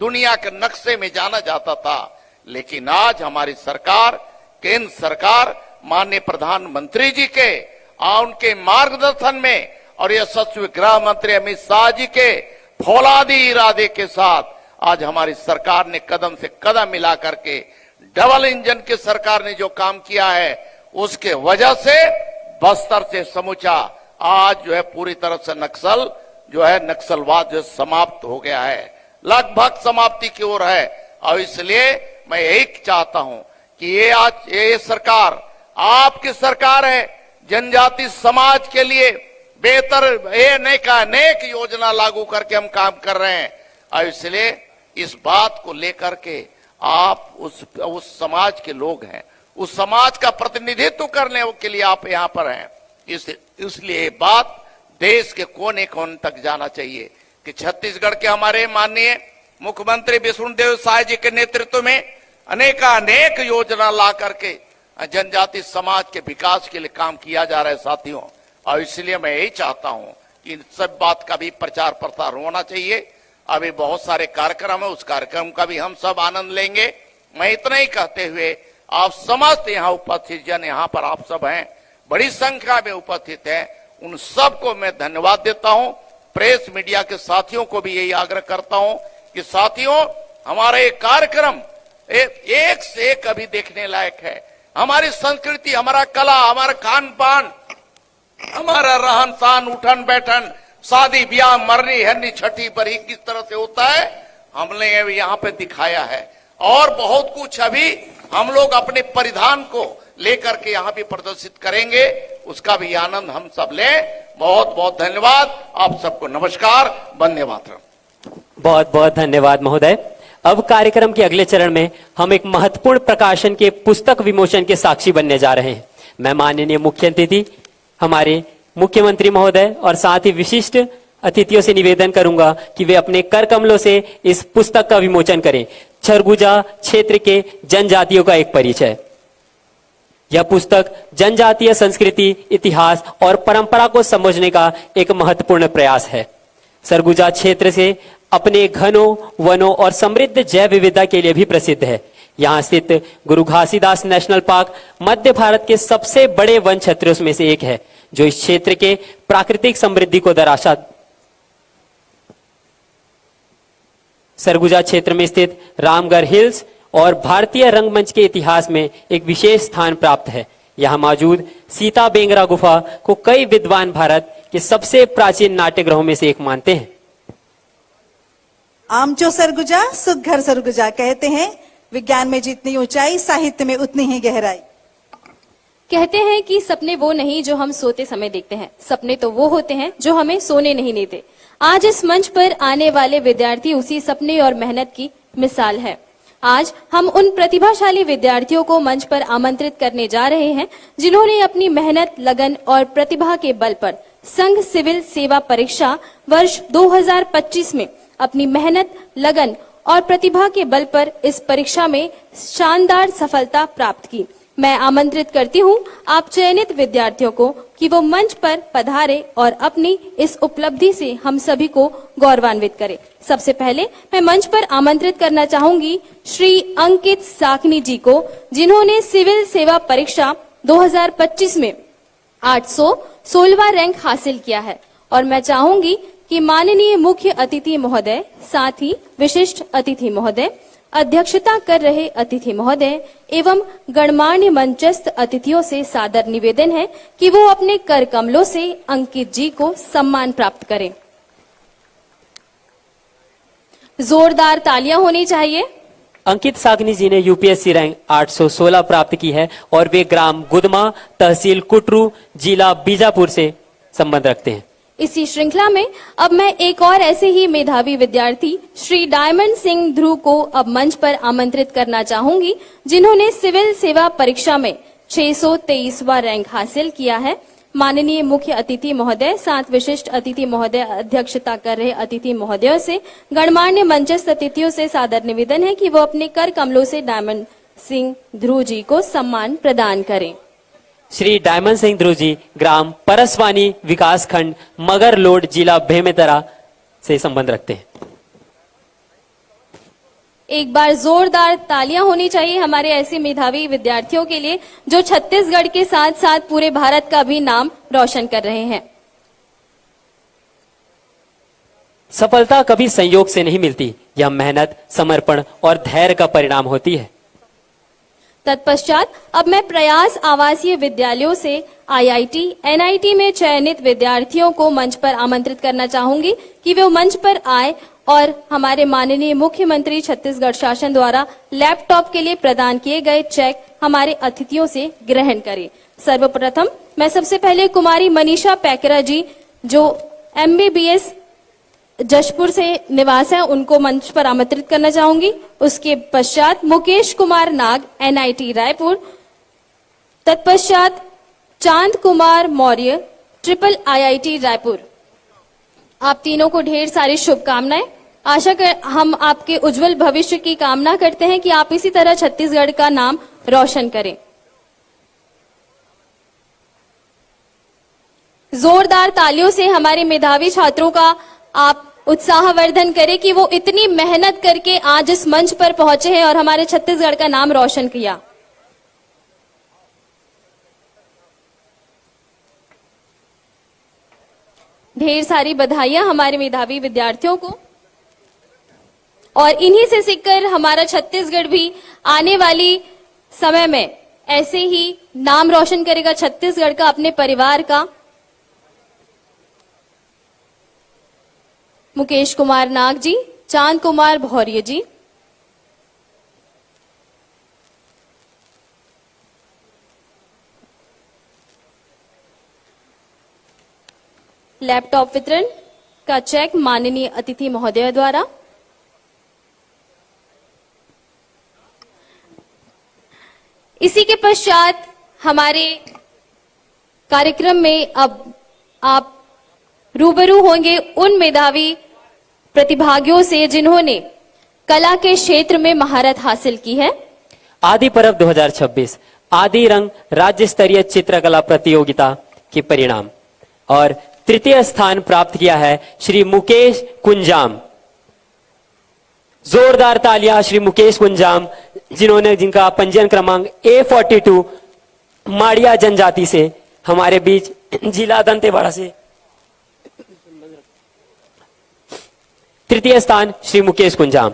दुनिया के नक्शे में जाना जाता था। लेकिन आज हमारी सरकार, केंद्र सरकार, माननीय प्रधानमंत्री जी के उनके मार्गदर्शन में और यशस्वी गृह मंत्री अमित शाह जी के फौलादी इरादे के साथ आज हमारी सरकार ने कदम से कदम मिला करके डबल इंजन की सरकार ने जो काम किया है, उसके वजह से बस्तर से समूचा आज जो है पूरी तरह से नक्सलवाद जो समाप्त हो गया है, लगभग समाप्ति की ओर है। और इसलिए मैं यही चाहता हूं कि ये सरकार आपकी सरकार है, जनजाति समाज के लिए बेहतर अनेक योजना लागू करके हम काम कर रहे हैं। और इसलिए इस बात को लेकर के आप उस समाज के लोग हैं, उस समाज का प्रतिनिधित्व करने के लिए आप यहां पर हैं। इसलिए बात देश के कोने कोने तक जाना चाहिए कि छत्तीसगढ़ के हमारे माननीय मुख्यमंत्री विष्णुदेव साय जी के नेतृत्व में अनेक योजना ला करके जनजाति समाज के विकास के लिए काम किया जा रहा है साथियों। और इसलिए मैं यही चाहता हूं कि इन सब बात का भी प्रचार प्रसार होना चाहिए। अभी बहुत सारे कार्यक्रम है, उस कार्यक्रम का भी हम सब आनंद लेंगे। मैं इतना ही कहते हुए आप समस्त यहाँ उपस्थित जन, यहाँ पर आप सब हैं, बड़ी संख्या में उपस्थित हैं, उन सबको मैं धन्यवाद देता हूं। प्रेस मीडिया के साथियों को भी यही आग्रह करता हूं कि साथियों हमारा ये कार्यक्रम एक से एक अभी देखने लायक है। हमारी संस्कृति, हमारा कला, हमारा खान पान, हमारा रहन सहन, उठन बैठन, शादी ब्याह, मरनी हरनी छठी बरही किस तरह से होता है हमने यहाँ पे दिखाया है। और बहुत कुछ अभी हम लोग अपने परिधान को लेकर के यहाँ भी प्रदर्शित करेंगे, उसका भी आनंद हम सब लें। बहुत बहुत धन्यवाद आप सबको, नमस्कार, वंदे मातरम। बहुत बहुत धन्यवाद महोदय। अब कार्यक्रम के अगले चरण में हम एक महत्वपूर्ण प्रकाशन के पुस्तक विमोचन के साक्षी बनने जा रहे हैं। मैं माननीय मुख्य अतिथि हमारे मुख्यमंत्री महोदय और साथ ही विशिष्ट अतिथियों से निवेदन करूंगा कि वे अपने कर कमलों से इस पुस्तक का विमोचन करें, सरगुजा क्षेत्र के जनजातियों का एक परिचय। यह पुस्तक जनजातीय संस्कृति, इतिहास और परंपरा को समझने का एक महत्वपूर्ण प्रयास है। सरगुजा क्षेत्र से अपने घनों, वनों और समृद्ध जैव विविधता के लिए भी प्रसिद्ध है। यहाँ स्थित गुरु घासीदास नेशनल पार्क मध्य भारत के सबसे बड़े वन क्षेत्रों में से एक है, जो इस क्षेत्र के प्राकृतिक समृद्धि को दर्शाता। सरगुजा क्षेत्र में स्थित रामगढ़ हिल्स और भारतीय रंगमंच के इतिहास में एक विशेष स्थान प्राप्त है। यहाँ मौजूद सीता बेंगरा गुफा को कई विद्वान भारत के सबसे प्राचीन नाट्यगृहों में से एक मानते हैं। आमचो सरगुजा सुख घर सरगुजा कहते हैं, विज्ञान में जितनी ऊंचाई साहित्य में उतनी ही गहराई। कहते हैं कि सपने वो नहीं जो हम सोते समय देखते हैं, सपने तो वो होते हैं जो हमें सोने नहीं देते। आज इस मंच पर आने वाले विद्यार्थी उसी सपने और मेहनत की मिसाल है। आज हम उन प्रतिभाशाली विद्यार्थियों को मंच पर आमंत्रित करने जा रहे हैं जिन्होंने अपनी मेहनत, लगन और प्रतिभा के बल पर संघ सिविल सेवा परीक्षा वर्ष 2025 में अपनी मेहनत, लगन और प्रतिभा के बल पर इस परीक्षा में शानदार सफलता प्राप्त की। मैं आमंत्रित करती हूं आप चयनित विद्यार्थियों को कि वो मंच पर पधारे और अपनी इस उपलब्धि से हम सभी को गौरवान्वित करें। सबसे पहले मैं मंच पर आमंत्रित करना चाहूंगी श्री अंकित साकनी जी को, जिन्होंने सिविल सेवा परीक्षा 2025 में 816वां रैंक हासिल किया है। और मैं चाहूंगी कि माननीय मुख्य अतिथि महोदय, साथ ही विशिष्ट अतिथि महोदय, अध्यक्षता कर रहे अतिथि महोदय एवं गणमान्य मंचस्थ अतिथियों से सादर निवेदन है कि वो अपने कर कमलों से अंकित जी को सम्मान प्राप्त करें। जोरदार तालियां होनी चाहिए। अंकित सागनी जी ने यूपीएससी रैंक 816 प्राप्त की है और वे ग्राम गुदमा, तहसील कुटरू, जिला बीजापुर से संबंध रखते हैं। इसी श्रृंखला में अब मैं एक और ऐसे ही मेधावी विद्यार्थी श्री डायमंड सिंह ध्रुव को अब मंच पर आमंत्रित करना चाहूंगी, जिन्होंने सिविल सेवा परीक्षा में 623वां रैंक हासिल किया है। माननीय मुख्य अतिथि महोदय, साथ विशिष्ट अतिथि महोदय, अध्यक्षता कर रहे अतिथि महोदयों से, गणमान्य मंचस्थ अतिथियों से सादर निवेदन है कि वो अपने कर कमलों से डायमंड सिंह ध्रुव जी को सम्मान प्रदान करें। श्री डायमंड सिंह ध्रुव जी ग्राम परसवानी, विकास खंड मगरलोड, जिला बेमेतरा से संबंध रखते हैं। एक बार जोरदार तालियां होनी चाहिए हमारे ऐसे मेधावी विद्यार्थियों के लिए जो छत्तीसगढ़ के साथ साथ पूरे भारत का भी नाम रोशन कर रहे हैं। सफलता कभी संयोग से नहीं मिलती, यह मेहनत, समर्पण और धैर्य का परिणाम होती है। तत्पश्चात अब मैं प्रयास आवासीय विद्यालयों से आईआईटी, एनआईटी में चयनित विद्यार्थियों को मंच पर आमंत्रित करना चाहूंगी कि वे मंच पर आए और हमारे माननीय मुख्यमंत्री छत्तीसगढ़ शासन द्वारा लैपटॉप के लिए प्रदान किए गए चेक हमारे अतिथियों से ग्रहण करें। सर्वप्रथम मैं सबसे पहले कुमारी मनीषा पैकरा जी, जो एमबीबीएस जशपुर से निवास है, उनको मंच पर आमंत्रित करना चाहूंगी। उसके पश्चात मुकेश कुमार नाग, एनआईटी रायपुर। तत्पश्चात चांद कुमार मौर्य, ट्रिपल आईआईटी रायपुर। आप तीनों को ढेर सारी शुभकामनाएं। हम आपके उज्जवल भविष्य की कामना करते हैं कि आप इसी तरह छत्तीसगढ़ का नाम रोशन करें। जोरदार तालियों से हमारे मेधावी छात्रों का आप उत्साहवर्धन करें कि वो इतनी मेहनत करके आज इस मंच पर पहुंचे हैं और हमारे छत्तीसगढ़ का नाम रोशन किया। ढेर सारी बधाइयां हमारे मेधावी विद्यार्थियों को। और इन्हीं से सीखकर हमारा छत्तीसगढ़ भी आने वाली समय में ऐसे ही नाम रोशन करेगा, छत्तीसगढ़ का, अपने परिवार का। मुकेश कुमार नाग जी, चांद कुमार भौर्य जी। लैपटॉप वितरण का चेक माननीय अतिथि महोदय द्वारा। इसी के पश्चात हमारे कार्यक्रम में अब आप रूबरू होंगे उन मेधावी प्रतिभागियों से जिन्होंने कला के क्षेत्र में महारत हासिल की है। आदि पर्व 2026 आदि रंग राज्य स्तरीय चित्रकला प्रतियोगिता के परिणाम और तृतीय स्थान प्राप्त किया है श्री मुकेश कुंजाम। जोरदार तालियां श्री मुकेश कुंजाम, जिनका पंजीयन क्रमांक A42 माड़िया जनजाति से हमारे बीच जिला दंतेवाड़ा से तृतीय स्थान श्री मुकेश कुंजाम।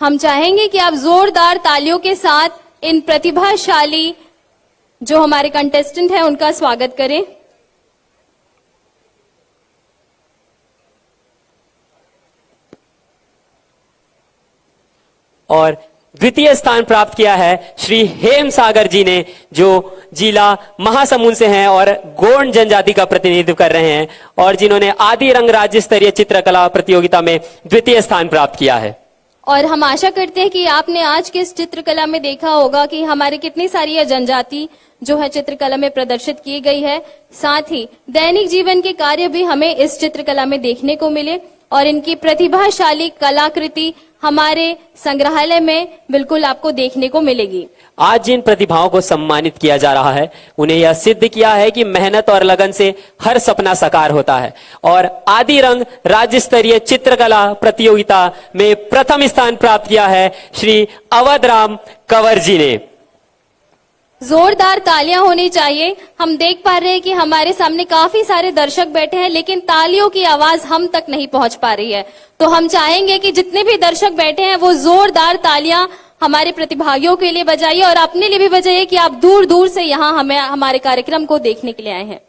हम चाहेंगे कि आप जोरदार तालियों के साथ इन प्रतिभाशाली जो हमारे कंटेस्टेंट हैं उनका स्वागत करें। और द्वितीय स्थान प्राप्त किया है श्री हेम सागर जी ने, जो जिला महासमुंद से हैं और गोंड जनजाति का प्रतिनिधित्व कर रहे हैं और जिन्होंने आदि रंग राज्य स्तरीय चित्रकला प्रतियोगिता में द्वितीय स्थान प्राप्त किया है। और हम आशा करते हैं कि आपने आज के इस चित्रकला में देखा होगा कि हमारे कितनी सारी यह जनजाति जो है चित्रकला में प्रदर्शित की गई है। साथ ही दैनिक जीवन के कार्य भी हमें इस चित्रकला में देखने को मिले और इनकी प्रतिभाशाली कलाकृति हमारे संग्रहालय में बिल्कुल आपको देखने को मिलेगी। आज जिन प्रतिभाओं को सम्मानित किया जा रहा है उन्हें यह सिद्ध किया है कि मेहनत और लगन से हर सपना साकार होता है और आदि रंग राज्य स्तरीय चित्रकला प्रतियोगिता में प्रथम स्थान प्राप्त किया है श्री अवध राम कंवर जी ने। जोरदार तालियां होनी चाहिए। हम देख पा रहे हैं कि हमारे सामने काफी सारे दर्शक बैठे हैं लेकिन तालियों की आवाज हम तक नहीं पहुंच पा रही है, तो हम चाहेंगे कि जितने भी दर्शक बैठे हैं वो जोरदार तालियां हमारे प्रतिभागियों के लिए बजाइए और अपने लिए भी बजाइए कि आप दूर दूर से यहाँ हमें हमारे कार्यक्रम को देखने के लिए आए हैं।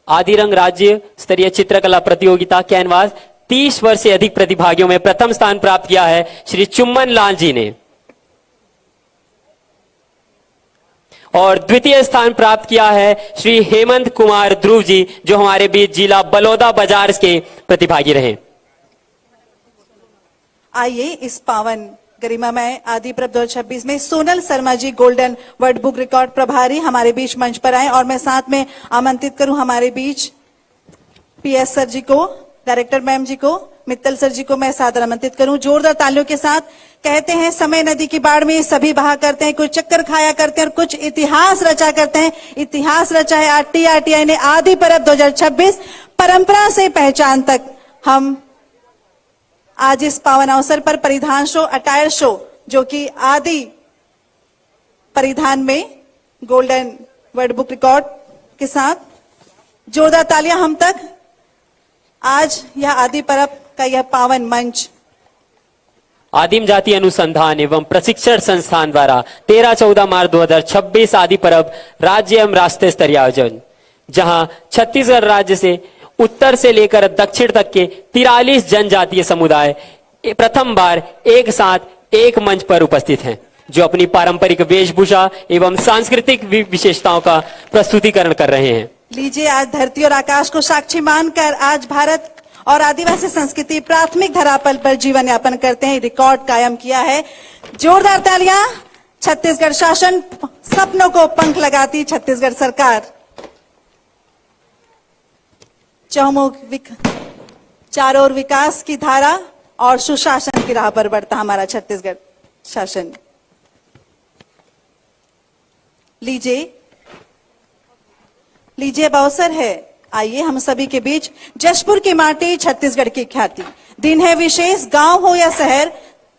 आदि रंग राज्य स्तरीय चित्रकला प्रतियोगिता कैनवास 30 वर्ष से अधिक प्रतिभागियों में प्रथम स्थान प्राप्त किया है श्री चुम्मन लाल जी ने और द्वितीय स्थान प्राप्त किया है श्री हेमंत कुमार ध्रुव जी, जो हमारे बीच जिला बलौदा बाजार के प्रतिभागी रहे। आइए इस पावन गरिमामय आदि पर्व 2026 में Sonal Sharma ji golden world book record प्रभारी हमारे बीच मंच पर आए और मैं साथ में आमंत्रित करूं हमारे बीच पीएस सर जी को, डायरेक्टर मैम जी को, मित्तल सर जी को मैं सादर आमंत्रित करूं। जोरदार तालियों के साथ। कहते हैं समय नदी की बाढ़ में सभी बहा करते हैं, कुछ चक्कर खाया करते हैं और कुछ इतिहास रचा करते हैं। इतिहास रचा है आरटीआई ने आदि पर्व 2026 परंपरा से पहचान तक। हम आज इस पावन अवसर पर परिधान शो, अटायर शो, जो कि आदि परिधान में गोल्डन वर्ल्ड बुक रिकॉर्ड के साथ, जोरदार तालियां हम तक। आज यह आदि पर्व का यह पावन मंच आदिम जाति अनुसंधान एवं प्रशिक्षण संस्थान द्वारा 13-14 मार्च 2026 आदि पर्व राज्य एवं राष्ट्रीय स्तरीय आयोजन, जहां छत्तीसगढ़ राज्य से उत्तर से लेकर दक्षिण तक के 43 जनजातीय समुदाय प्रथम बार एक साथ एक मंच पर उपस्थित हैं, जो अपनी पारंपरिक वेशभूषा एवं सांस्कृतिक विशेषताओं का प्रस्तुतिकरण कर रहे हैं। लीजिए, आज धरती और आकाश को साक्षी मानकर आज भारत और आदिवासी संस्कृति प्राथमिक धरातल पर जीवन यापन करते हैं, रिकॉर्ड कायम किया है। जोरदार तालियां। छत्तीसगढ़ शासन, सपनों को पंख लगाती छत्तीसगढ़ सरकार। चौमुख चारों ओर विकास की धारा और सुशासन की राह पर बढ़ता हमारा छत्तीसगढ़ शासन। लीजिए अब अवसर है, आइए हम सभी के बीच जशपुर की माटी, छत्तीसगढ़ की ख्याति। दिन है विशेष, गांव हो या शहर,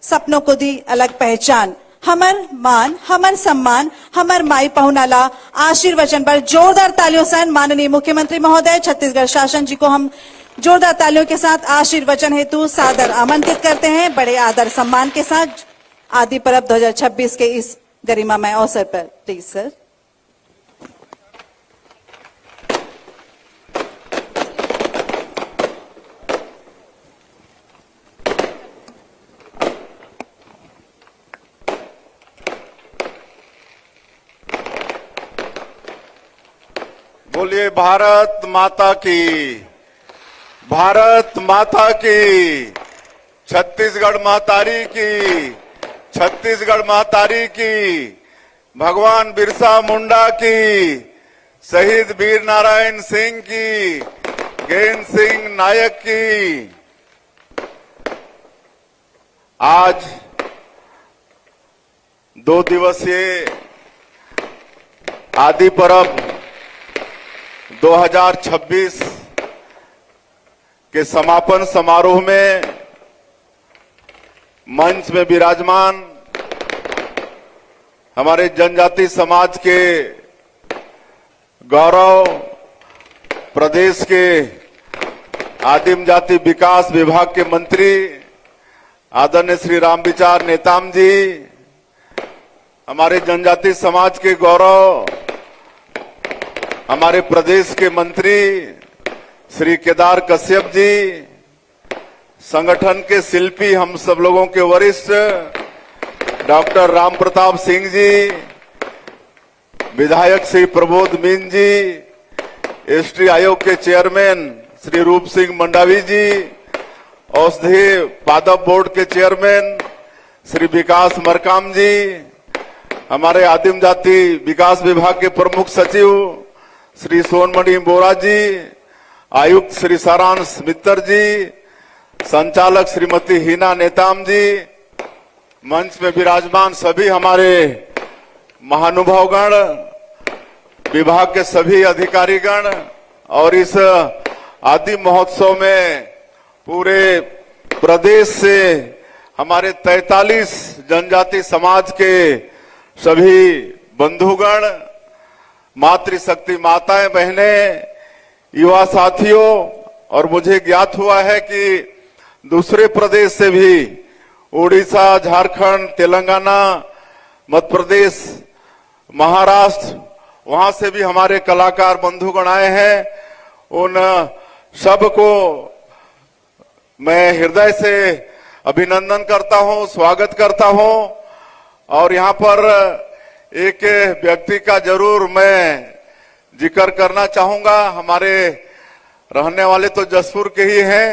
सपनों को दी अलग पहचान। हमर मान, हमर सम्मान, हमर माई पहुनाला आशीर्वचन पर जोरदार तालियों से माननीय मुख्यमंत्री महोदय छत्तीसगढ़ शासन जी को हम जोरदार तालियों के साथ आशीर्वचन हेतु सादर आमंत्रित करते हैं। बड़े आदर सम्मान के साथ आदि पर्व 2026 के इस गरिमामय अवसर पर प्लीज सर। बोलिए भारत माता की, भारत माता की, छत्तीसगढ़ महतारी की, छत्तीसगढ़ महतारी की, भगवान बिरसा मुंडा की, शहीद वीर नारायण सिंह की, गेंद सिंह नायक की। आज 2 दिवसीय आदि पर्व 2026 के समापन समारोह में मंच में विराजमान हमारे जनजाति समाज के गौरव, प्रदेश के आदिम जाति विकास विभाग के मंत्री आदरणीय श्री रामविचार नेताम जी, हमारे जनजाति समाज के गौरव, हमारे प्रदेश के मंत्री श्री केदार कश्यप जी, संगठन के शिल्पी हम सब लोगों के वरिष्ठ डॉक्टर राम प्रताप सिंह जी, विधायक श्री प्रबोध मीन जी, एसटी आयोग के चेयरमैन श्री रूप सिंह मंडावी जी, औषधि पादप बोर्ड के चेयरमैन श्री विकास मरकाम जी, हमारे आदिम जाति विकास विभाग के प्रमुख सचिव श्री सोनमणि बोरा जी, आयुक्त श्री सारांश मित्तर जी, संचालक श्रीमती हिना नेताम जी, मंच में विराजमान सभी हमारे महानुभावगण, विभाग के सभी अधिकारीगण और इस आदि महोत्सव में पूरे प्रदेश से हमारे 43 जनजाति समाज के सभी बंधुगण, मातृशक्ति माताएं, बहनें, युवा साथियों, और मुझे ज्ञात हुआ है कि दूसरे प्रदेश से भी उड़ीसा, झारखंड, तेलंगाना, मध्य प्रदेश, महाराष्ट्र, वहां से भी हमारे कलाकार बंधुगण आए हैं। उन सबको मैं हृदय से अभिनंदन करता हूं, स्वागत करता हूं। और यहाँ पर एक व्यक्ति का जरूर मैं जिक्र करना चाहूंगा। हमारे रहने वाले तो जसपुर के ही हैं,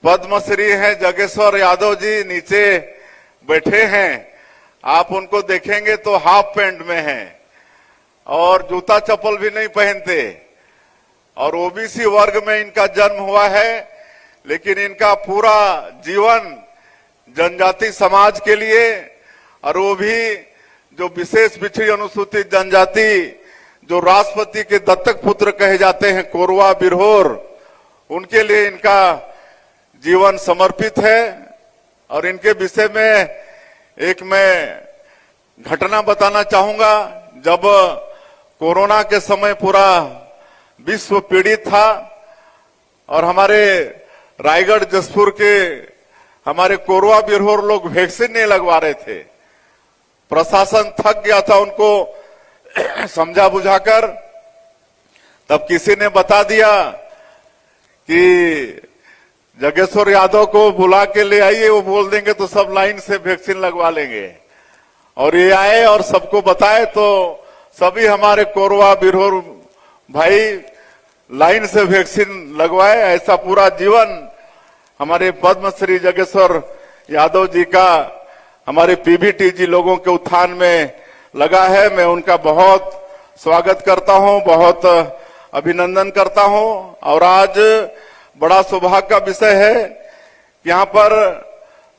पद्मश्री हैं जगेश्वर यादव जी, नीचे बैठे हैं। आप उनको देखेंगे तो हाफ पैंट में हैं और जूता चप्पल भी नहीं पहनते, और ओबीसी वर्ग में इनका जन्म हुआ है, लेकिन इनका पूरा जीवन जनजाति समाज के लिए, और वो भी जो विशेष पिछड़ी अनुसूचित जनजाति, जो राष्ट्रपति के दत्तक पुत्र कहे जाते हैं, कोरवा बिरहोर, उनके लिए इनका जीवन समर्पित है। और इनके विषय में एक मैं घटना बताना चाहूंगा। जब कोरोना के समय पूरा विश्व पीड़ित था और हमारे रायगढ़ जसपुर के हमारे कोरवा बिरहोर लोग वैक्सीन नहीं लगवा रहे थे, प्रशासन थक गया था उनको समझा बुझाकर, तब किसी ने बता दिया कि जगेश्वर यादव को बुला के ले आइए, वो बोल देंगे तो सब लाइन से वैक्सीन लगवा लेंगे। और ये आए और सबको बताए तो सभी हमारे कोरवा बिरहोर भाई लाइन से वैक्सीन लगवाए। ऐसा पूरा जीवन हमारे पद्मश्री जगेश्वर यादव जी का हमारे पीबीटी जी लोगों के उत्थान में लगा है। मैं उनका बहुत स्वागत करता हूं, बहुत अभिनंदन करता हूं। और आज बड़ा सौभाग्य का विषय है, यहाँ पर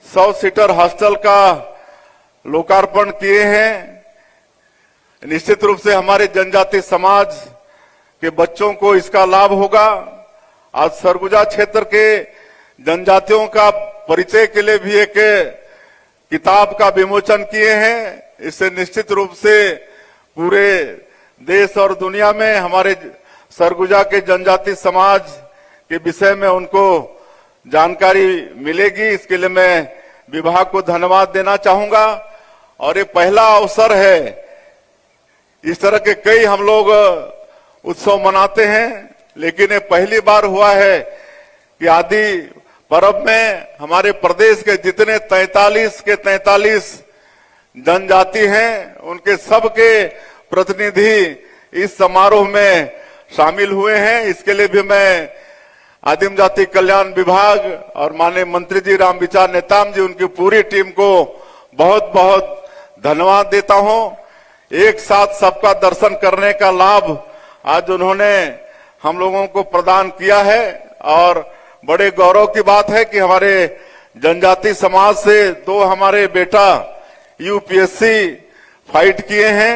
100 सीटर हॉस्टल का लोकार्पण किए हैं। निश्चित रूप से हमारे जनजाति समाज के बच्चों को इसका लाभ होगा। आज सरगुजा क्षेत्र के जनजातियों का परिचय के लिए भी एक किताब का विमोचन किए हैं। इससे निश्चित रूप से पूरे देश और दुनिया में हमारे सरगुजा के जनजाति समाज के विषय में उनको जानकारी मिलेगी। इसके लिए मैं विभाग को धन्यवाद देना चाहूंगा। और ये पहला अवसर है, इस तरह के कई हम लोग उत्सव मनाते हैं, लेकिन ये पहली बार हुआ है कि आदि पर्व में हमारे प्रदेश के जितने 43 के 43 जनजाति हैं, उनके सबके प्रतिनिधि इस समारोह में शामिल हुए हैं। इसके लिए भी मैं आदिम जाति कल्याण विभाग और माननीय मंत्री जी रामविचार नेताम जी, उनकी पूरी टीम को बहुत बहुत धन्यवाद देता हूं। एक साथ सबका दर्शन करने का लाभ आज उन्होंने हम लोगों को प्रदान किया है। और बड़े गौरव की बात है कि हमारे जनजाति समाज से 2 हमारे बेटा यूपीएससी फाइट किए हैं।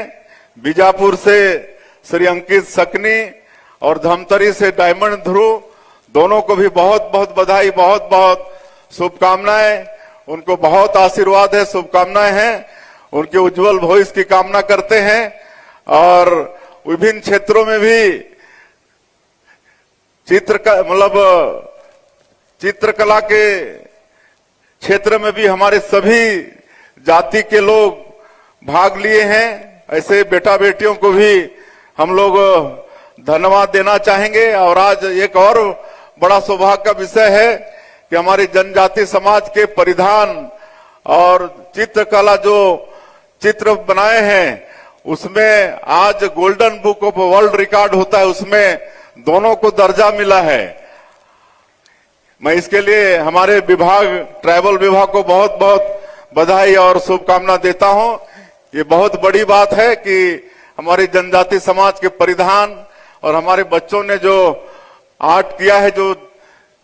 बीजापुर से श्री अंकित सकनी और धमतरी से डायमंड ध्रुव, दोनों को भी बहुत बहुत बधाई, बहुत बहुत शुभकामनाएं। उनको बहुत आशीर्वाद है, शुभकामनाएं हैं। उनके उज्जवल भविष्य की कामना करते हैं। और विभिन्न क्षेत्रों में भी चित्रकला के क्षेत्र में भी हमारे सभी जाति के लोग भाग लिए हैं। ऐसे बेटा बेटियों को भी हम लोग धन्यवाद देना चाहेंगे। और आज एक और बड़ा सौभाग्य का विषय है कि हमारे जनजाति समाज के परिधान और चित्रकला जो चित्र बनाए हैं उसमें आज golden book of world record होता है, उसमें दोनों को दर्जा मिला है। मैं इसके लिए हमारे विभाग, ट्राइबल विभाग को बहुत बहुत बधाई और शुभकामना देता हूं। ये बहुत बड़ी बात है कि हमारे जनजाति समाज के परिधान और हमारे बच्चों ने जो आर्ट किया है, जो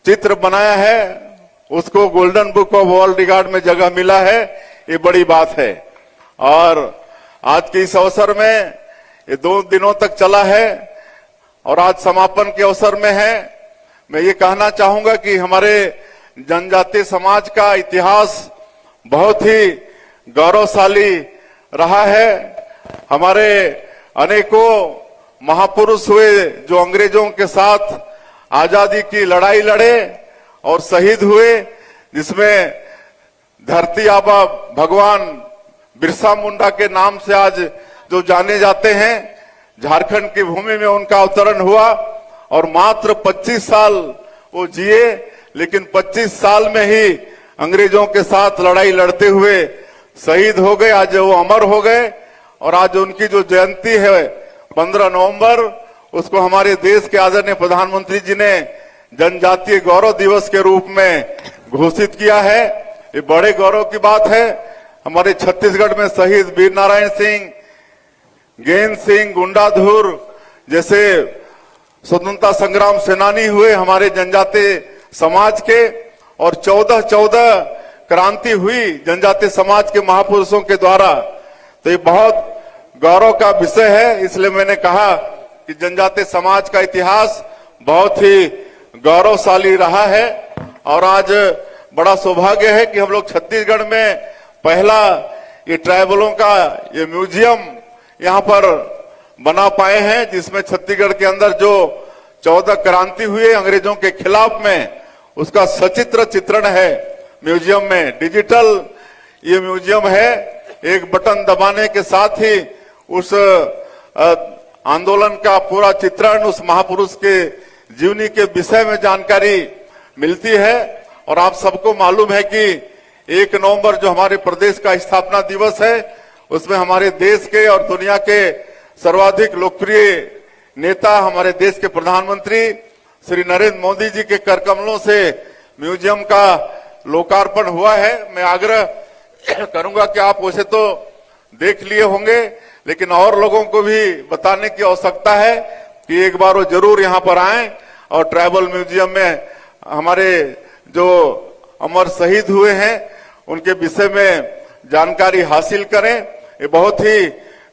चित्र बनाया है, उसको golden book of world record में जगह मिला है। ये बड़ी बात है। और आज के इस अवसर में ये 2 दिनों तक चला है और आज समापन के अवसर में है। मैं ये कहना चाहूंगा कि हमारे जनजाति समाज का इतिहास बहुत ही गौरवशाली रहा है। हमारे अनेकों महापुरुष हुए जो अंग्रेजों के साथ आजादी की लड़ाई लड़े और शहीद हुए, जिसमें धरती आबा भगवान बिरसा मुंडा के नाम से आज जो जाने जाते हैं। झारखंड की भूमि में उनका अवतरण हुआ और मात्र 25 साल वो जिए, लेकिन 25 साल में ही अंग्रेजों के साथ लड़ाई लड़ते हुए शहीद हो गए। आज वो अमर हो गए और आज उनकी जो जयंती है 15 नवंबर, उसको हमारे देश के आदरणीय प्रधानमंत्री जी ने जनजातीय गौरव दिवस के रूप में घोषित किया है। ये बड़े गौरव की बात है। हमारे छत्तीसगढ़ में शहीद वीर नारायण सिंह, गेंद सिंह, गुंडाधुर जैसे स्वतंत्रता संग्राम सेनानी हुए हमारे जनजाति समाज के, और 14 क्रांति हुई जनजाति समाज के महापुरुषों के द्वारा। तो ये बहुत गौरव का विषय है। इसलिए मैंने कहा कि जनजाति समाज का इतिहास बहुत ही गौरवशाली रहा है। और आज बड़ा सौभाग्य है कि हम लोग छत्तीसगढ़ में पहला ये ट्राइबलों का ये म्यूजियम यहाँ पर बना पाए हैं, जिसमें छत्तीसगढ़ के अंदर जो 14 क्रांति हुए अंग्रेजों के खिलाफ में, उसका सचित्र चित्रण है म्यूजियम में। डिजिटल ये म्यूजियम है। एक बटन दबाने के साथ ही उस आंदोलन का पूरा चित्रण, उस महापुरुष के जीवनी के विषय में जानकारी मिलती है। और आप सबको मालूम है कि 1 नवंबर जो हमारे प्रदेश का स्थापना दिवस है, उसमें हमारे देश के और दुनिया के सर्वाधिक लोकप्रिय नेता, हमारे देश के प्रधानमंत्री श्री नरेंद्र मोदी जी के करकमलों से म्यूजियम का लोकार्पण हुआ है। मैं आग्रह करूंगा कि आप उसे तो देख लिए होंगे, लेकिन और लोगों को भी बताने की आवश्यकता है कि एक बार वो जरूर यहाँ पर आएं और ट्राइबल म्यूजियम में हमारे जो अमर शहीद हुए हैं उनके विषय में जानकारी हासिल करें। ये बहुत ही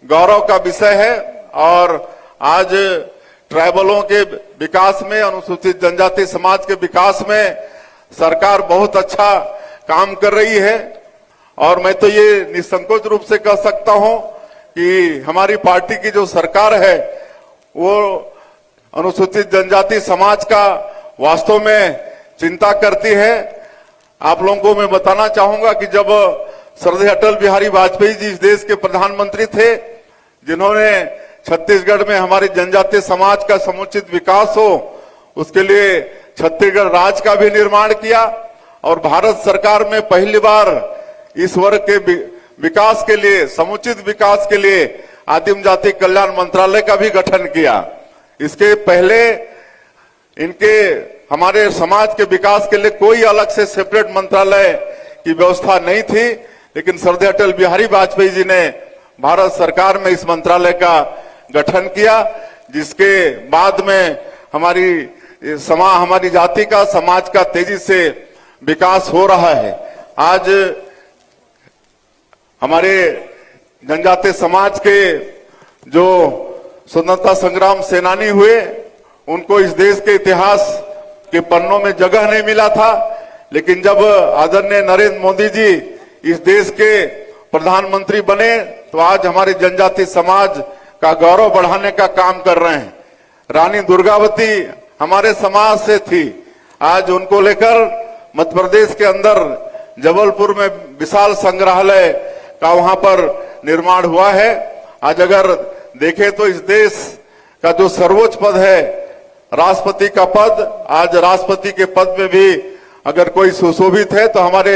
गौरव का विषय है। और आज ट्राइबलों के विकास में, अनुसूचित जनजाति समाज के विकास में सरकार बहुत अच्छा काम कर रही है। और मैं तो ये निसंकोच रूप से कह सकता हूं कि हमारी पार्टी की जो सरकार है वो अनुसूचित जनजाति समाज का वास्तव में चिंता करती है। आप लोगों को मैं बताना चाहूंगा कि जब श्रद्धेय अटल बिहारी वाजपेयी जी इस देश के प्रधानमंत्री थे, जिन्होंने छत्तीसगढ़ में हमारे जनजातीय समाज का समुचित विकास हो, उसके लिए छत्तीसगढ़ राज्य का भी निर्माण किया। और भारत सरकार में पहली बार इस वर्ग के विकास के लिए, समुचित विकास के लिए आदिम जाति कल्याण मंत्रालय का भी गठन किया। इसके पहले इनके हमारे समाज के विकास के लिए कोई अलग से सेपरेट मंत्रालय की व्यवस्था नहीं थी, लेकिन श्रद्धेय अटल बिहारी वाजपेयी जी ने भारत सरकार में इस मंत्रालय का गठन किया, जिसके बाद में हमारी जाति का, समाज का तेजी से विकास हो रहा है। आज हमारे जनजातीय समाज के जो स्वतंत्रता संग्राम सेनानी हुए, उनको इस देश के इतिहास के पन्नों में जगह नहीं मिला था, लेकिन जब आदरणीय नरेंद्र मोदी जी इस देश के प्रधानमंत्री बने तो आज हमारे जनजातीय समाज का गौरव बढ़ाने का काम कर रहे हैं। रानी दुर्गावती हमारे समाज से थी। आज उनको लेकर मध्य प्रदेश के अंदर जबलपुर में विशाल संग्रहालय का वहां पर निर्माण हुआ है। आज अगर देखें तो इस देश का जो सर्वोच्च पद है राष्ट्रपति का पद, आज राष्ट्रपति के पद में भी अगर कोई सुशोभित है तो हमारे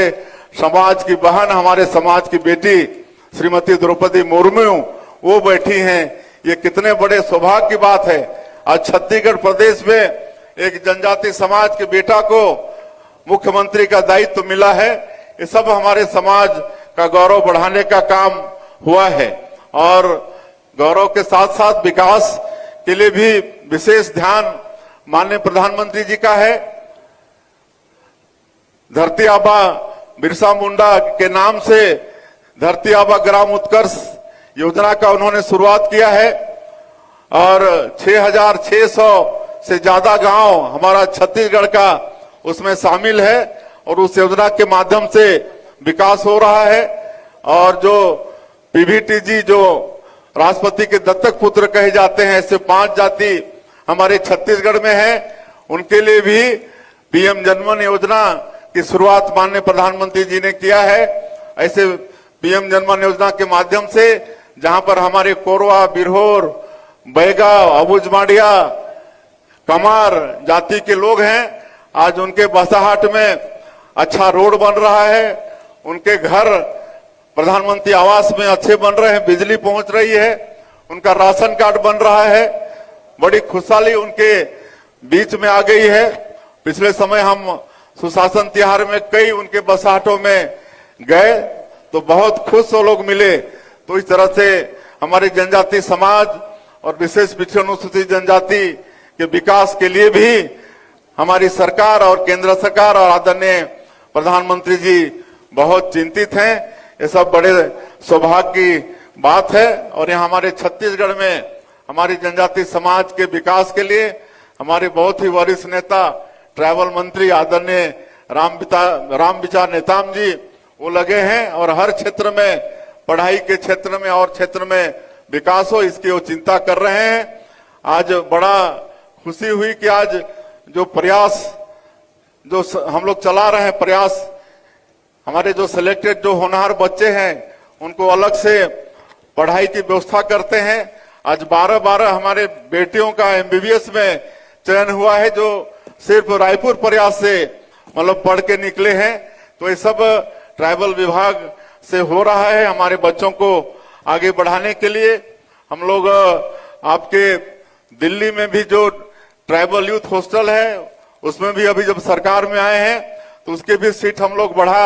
समाज की बहन, हमारे समाज की बेटी श्रीमती द्रौपदी मुर्मू वो बैठी हैं। ये कितने बड़े सौभाग्य की बात है। आज छत्तीसगढ़ प्रदेश में एक जनजाति समाज के बेटा को मुख्यमंत्री का दायित्व मिला है। ये सब हमारे समाज का गौरव बढ़ाने का काम हुआ है और गौरव के साथ साथ विकास के लिए भी विशेष ध्यान माननीय प्रधानमंत्री जी का है। धरती आबा बिरसा मुंडा के नाम से धरती आबा ग्राम उत्कर्ष योजना का उन्होंने शुरुआत किया है और 6,600 से ज्यादा गांव हमारा छत्तीसगढ़ का उसमें शामिल है और उस योजना के माध्यम से विकास हो रहा है। और जो पीवीटीजी जो राष्ट्रपति के दत्तक पुत्र कहे जाते हैं, ऐसे 5 जाति हमारे छत्तीसगढ़ में है, उनके लिए भी पीएम जनमन योजना की शुरुआत माननीय प्रधानमंत्री जी ने किया है। ऐसे पीएम जनमन योजना के माध्यम से जहां पर हमारे कोरवा, बिरहोर, बैगा, अबुझमाड़िया, कमार जाति के लोग हैं, आज उनके बसाहट में अच्छा रोड बन रहा है, उनके घर प्रधानमंत्री आवास में अच्छे बन रहे हैं, बिजली पहुंच रही है, उनका राशन कार्ड बन रहा है, बड़ी खुशहाली उनके बीच में आ गई है। पिछले समय हम सुशासन त्योहार में कई उनके बसाहटों में गए तो बहुत खुश वो लोग मिले। तो इस तरह से हमारे जनजाति समाज और विशेष पिछड़ी अनुसूचित जनजाति के विकास के लिए भी हमारी सरकार और केंद्र सरकार और आदरणीय प्रधानमंत्री जी बहुत चिंतित हैं। ये सब बड़े सौभाग्य की बात है और यहाँ हमारे छत्तीसगढ़ में हमारी जनजाति समाज के विकास के लिए हमारे बहुत ही वरिष्ठ नेता ट्राइबल मंत्री आदरणीय रामविचार नेताम जी वो लगे हैं और हर क्षेत्र में, पढ़ाई के क्षेत्र में और क्षेत्र में विकास हो इसकी वो चिंता कर रहे हैं। आज बड़ा खुशी हुई कि आज जो प्रयास जो हम लोग चला रहे हैं प्रयास, हमारे जो सिलेक्टेड जो होनहार बच्चे हैं उनको अलग से पढ़ाई की व्यवस्था करते हैं। आज 12 हमारे बेटियों का एमबीबीएस में चयन हुआ है जो सिर्फ रायपुर प्रयास से मतलब पढ़ के निकले हैं। तो ये सब ट्राइबल विभाग से हो रहा है हमारे बच्चों को आगे बढ़ाने के लिए। हम लोग आपके दिल्ली में भी जो ट्राइबल यूथ हॉस्टल है उसमें भी अभी जब सरकार में आए हैं तो उसके भी सीट हम लोग बढ़ा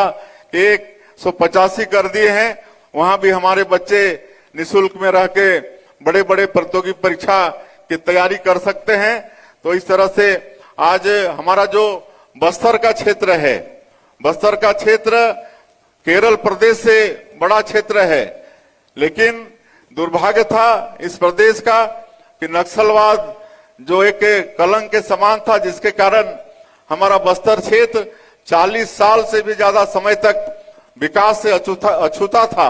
185 कर दिए हैं। वहां भी हमारे बच्चे निःशुल्क में रह के बड़े बड़े प्रतियोगी परीक्षा की तैयारी कर सकते हैं। तो इस तरह से आज हमारा जो बस्तर का क्षेत्र है, बस्तर का क्षेत्र केरल प्रदेश से बड़ा क्षेत्र है, लेकिन दुर्भाग्य था इस प्रदेश का कि नक्सलवाद जो एक कलंक के समान था जिसके कारण हमारा बस्तर क्षेत्र 40 साल से भी ज्यादा समय तक विकास से अछूता था।